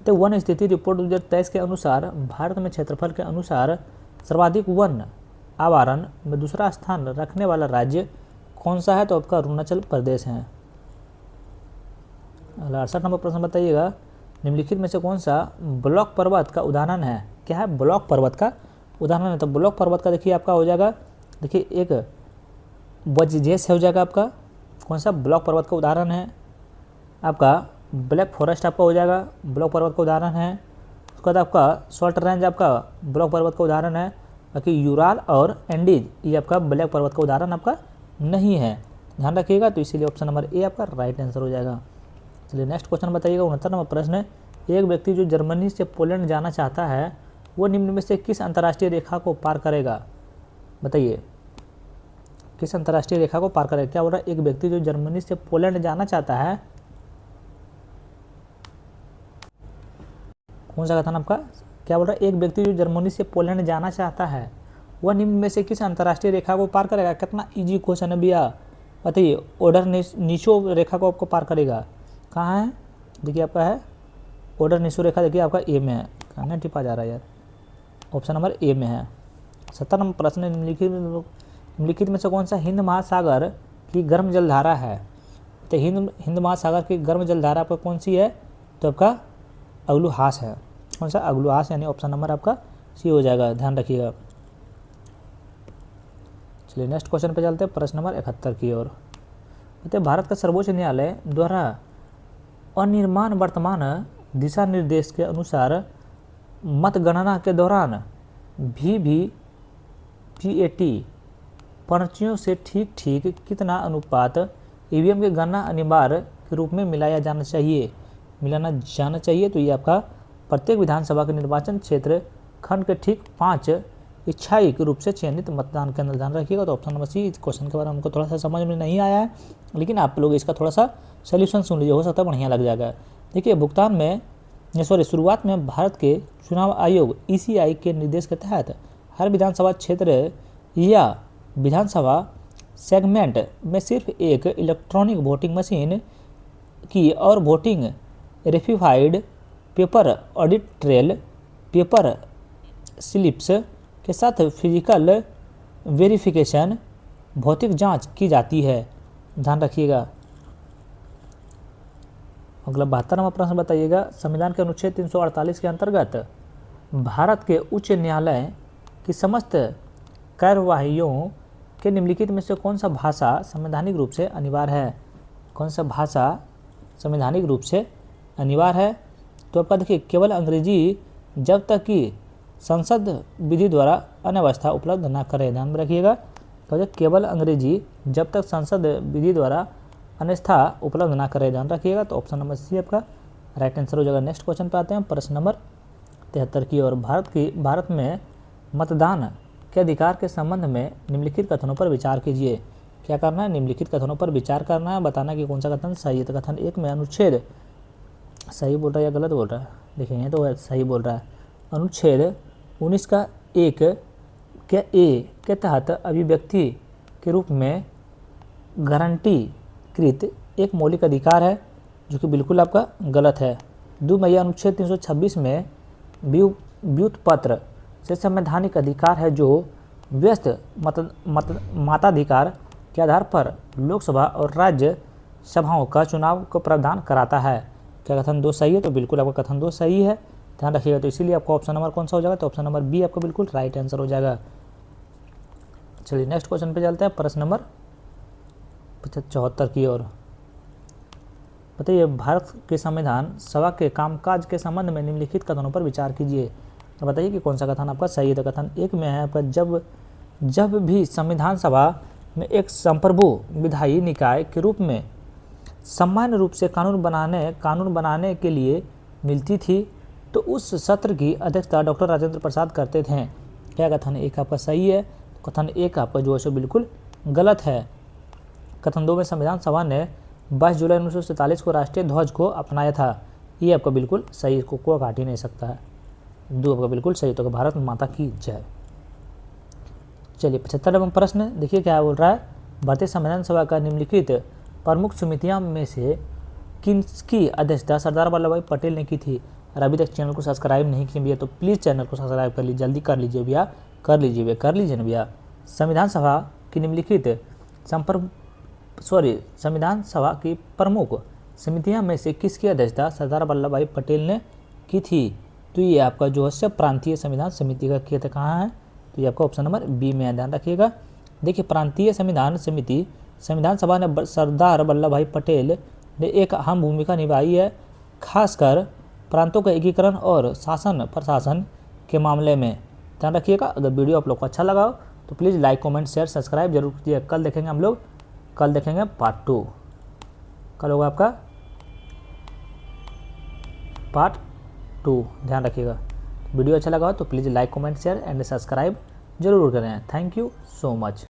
तो वन स्थिति रिपोर्ट 2023 के अनुसार भारत में क्षेत्रफल के अनुसार सर्वाधिक वन आवरण में दूसरा स्थान रखने वाला राज्य कौन सा है, तो आपका अरुणाचल प्रदेश है। 68 नंबर प्रश्न बताइएगा, निम्नलिखित में से कौन सा ब्लॉक पर्वत का उदाहरण है। क्या है, ब्लॉक पर्वत का उदाहरण है। तो ब्लॉक पर्वत का देखिए आपका हो जाएगा, देखिए एक वज्रजेस हो जाएगा आपका, कौन सा ब्लॉक पर्वत का उदाहरण है। आपका ब्लैक फॉरेस्ट आपका हो जाएगा, ब्लॉक पर्वत का उदाहरण है। उसके बाद आपका शॉर्ट रेंज आपका ब्लॉक पर्वत का उदाहरण है। बाकी यूराल और एंडीज ये आपका ब्लैक पर्वत का उदाहरण आपका नहीं है, ध्यान रखिएगा। तो इसीलिए ऑप्शन नंबर ए आपका राइट आंसर हो जाएगा। चलिए नेक्स्ट क्वेश्चन बताइएगा, 69 नंबर प्रश्न है, एक व्यक्ति जो जर्मनी से पोलैंड जाना चाहता है वो निम्न में से किस अंतर्राष्ट्रीय रेखा को पार करेगा, बताइए किस अंतर्राष्ट्रीय रेखा को पार करेगा। क्या बोल रहा है, एक व्यक्ति जो जर्मनी से पोलैंड जाना चाहता है, कौन सा कथन आपका, क्या बोल रहा है, एक व्यक्ति जो जर्मनी से पोलैंड जाना चाहता है वह निम्न में से किस अंतर्राष्ट्रीय रेखा को पार करेगा। कितना इजी क्वेश्चन है भैया, बताइए। ऑर्डर नीचो रेखा को आपको पार करेगा, कहाँ है, देखिए आपका है ऑर्डर नीचो रेखा, देखिए आपका ए में है, कहाँ टिपा जा रहा है यार, ऑप्शन नंबर ए में है। 70 नंबर प्रश्न, निम्नलिखित में से कौन सा हिंद महासागर की गर्म जलधारा है। तो हिंद महासागर की गर्म जलधारा आपका कौन सी है, तो आपका अगलुहास है, कौन सा अगलुहास, यानी ऑप्शन नंबर आपका सी हो जाएगा, ध्यान रखिएगा। चलिए नेक्स्ट क्वेश्चन पे चलते हैं, प्रश्न नंबर 71 की ओर। तो भारत का सर्वोच्च न्यायालय द्वारा अनिर्माण वर्तमान दिशा निर्देश के अनुसार मतगणना के दौरान वीवीपैट पर्चियों से ठीक कितना अनुपात ईवीएम के गणना अनिवार्य के रूप में मिलाना जाना चाहिए। तो ये आपका प्रत्येक विधानसभा के निर्वाचन क्षेत्र खंड के ठीक 5 इच्छाई रूप से चयनित मतदान केंद्र, ध्यान रखिएगा। तो ऑप्शन नंबर सी, इस क्वेश्चन के बारे में हमको थोड़ा सा समझ में नहीं आया है, लेकिन आप लोग इसका थोड़ा सा सोल्यूशन सुन लीजिए, हो सकता है बढ़िया लग जाएगा। देखिए शुरुआत में भारत के चुनाव आयोग ईसीआई के निर्देश के तहत हर विधानसभा क्षेत्र या विधानसभा सेगमेंट में सिर्फ एक इलेक्ट्रॉनिक वोटिंग मशीन की और voting verified paper audit trail paper slips के साथ फिजिकल वेरिफिकेशन भौतिक जांच की जाती है, ध्यान रखिएगा। अगला 72 नंबर प्रश्न बताइएगा, संविधान के अनुच्छेद 348 के अंतर्गत भारत के उच्च न्यायालय की समस्त कार्यवाहियों के निम्नलिखित में से कौन सा भाषा संवैधानिक रूप से अनिवार्य है, कौन सा भाषा संवैधानिक रूप से अनिवार्य है। तो आपका देखिए केवल अंग्रेजी जब तक कि संसद विधि द्वारा अव्यवस्था उपलब्ध न करे, ध्यान में रखिएगा। तो केवल अंग्रेजी जब तक संसद विधि द्वारा अन्यथा उपलब्ध ना करे, ध्यान रखिएगा। तो ऑप्शन नंबर सी आपका राइट आंसर हो जाएगा। नेक्स्ट क्वेश्चन पे आते हैं, प्रश्न नंबर 73 की ओर। भारत में मतदान के अधिकार के संबंध में निम्नलिखित कथनों पर विचार कीजिए। क्या करना है, निम्नलिखित कथनों पर विचार करना है, बताना कि कौन सा कथन सही है। तो कथन 1 में अनुच्छेद सही बोल रहा है या गलत बोल रहा है, देखिए तो सही बोल रहा है। अनुच्छेद 19 का 1 के ए के तहत अभिव्यक्ति के रूप में गारंटी कृत एक मौलिक अधिकार है, जो कि बिल्कुल आपका गलत है। 2 में यह अनुच्छेद 326 में व्युत्पत्र से संवैधानिक अधिकार है, जो व्यस्त मताधिकार के आधार पर लोकसभा और राज्य सभाओं का चुनाव को प्रावधान कराता है। क्या कथन 2 सही है, तो बिल्कुल आपका कथन 2 सही है, ध्यान रखिएगा। तो इसीलिए आपको ऑप्शन नंबर कौन सा हो जाएगा, तो ऑप्शन नंबर बी आपका बिल्कुल राइट आंसर हो जाएगा। चलिए नेक्स्ट क्वेश्चन पे चलते हैं, प्रश्न नंबर 74 की ओर। बताइए भारत के संविधान सभा के कामकाज के संबंध में निम्नलिखित कथनों पर विचार कीजिए। तो बताइए कि कौन सा कथन आपका सही है। तो कथन 1 में है आपका जब भी संविधान सभा में एक संप्रभु विधायी निकाय के रूप में सामान्य रूप से कानून बनाने के लिए मिलती थी, तो उस सत्र की अध्यक्षता डॉक्टर राजेंद्र प्रसाद करते थे। क्या कथन एक आपका सही है, कथन एक आपका जो है सो बिल्कुल गलत है। कथन 2 में संविधान सभा ने 22 जुलाई 1947 को राष्ट्रीय ध्वज को अपनाया था, ये आपका बिल्कुल सही, इसको कोई काट ही नहीं सकता है। 2 आपका बिल्कुल सही, तो भारत माता की जय। चलिए 75वां प्रश्न देखिए क्या बोल रहा है। भारतीय संविधान सभा का निम्नलिखित प्रमुख समितियां में से किसकी अध्यक्षता सरदार वल्लभ भाई पटेल ने की थी। और अभी तक चैनल को सब्सक्राइब नहीं किए भैया तो प्लीज़ चैनल को सब्सक्राइब कर लीजिए, जल्दी कर लीजिए भैया, कर लीजिए ना भैया। संविधान सभा की निम्नलिखित संविधान सभा की प्रमुख समितियां में से किसकी अध्यक्षता सरदार वल्लभ भाई पटेल ने की थी। तो ये आपका जो है प्रांतीय संविधान समिति का क्षेत्र कहाँ है, तो ये आपका ऑप्शन नंबर बी में ध्यान रखिएगा। देखिए प्रांतीय संविधान समिति, संविधान सभा ने सरदार वल्लभ भाई पटेल ने एक अहम भूमिका निभाई है, खासकर प्रांतों का एकीकरण और शासन प्रशासन के मामले में। ध्यान रखिएगा। अगर वीडियो आप लोग को अच्छा लगा हो तो please like comment share subscribe जरूर कीजिए। कल देखेंगे हम लोग, कल देखेंगे पार्ट 2, कल होगा आपका पार्ट 2। ध्यान रखिएगा। वीडियो अच्छा लगा हो तो please like comment share and subscribe जरूर करें। Thank you so much.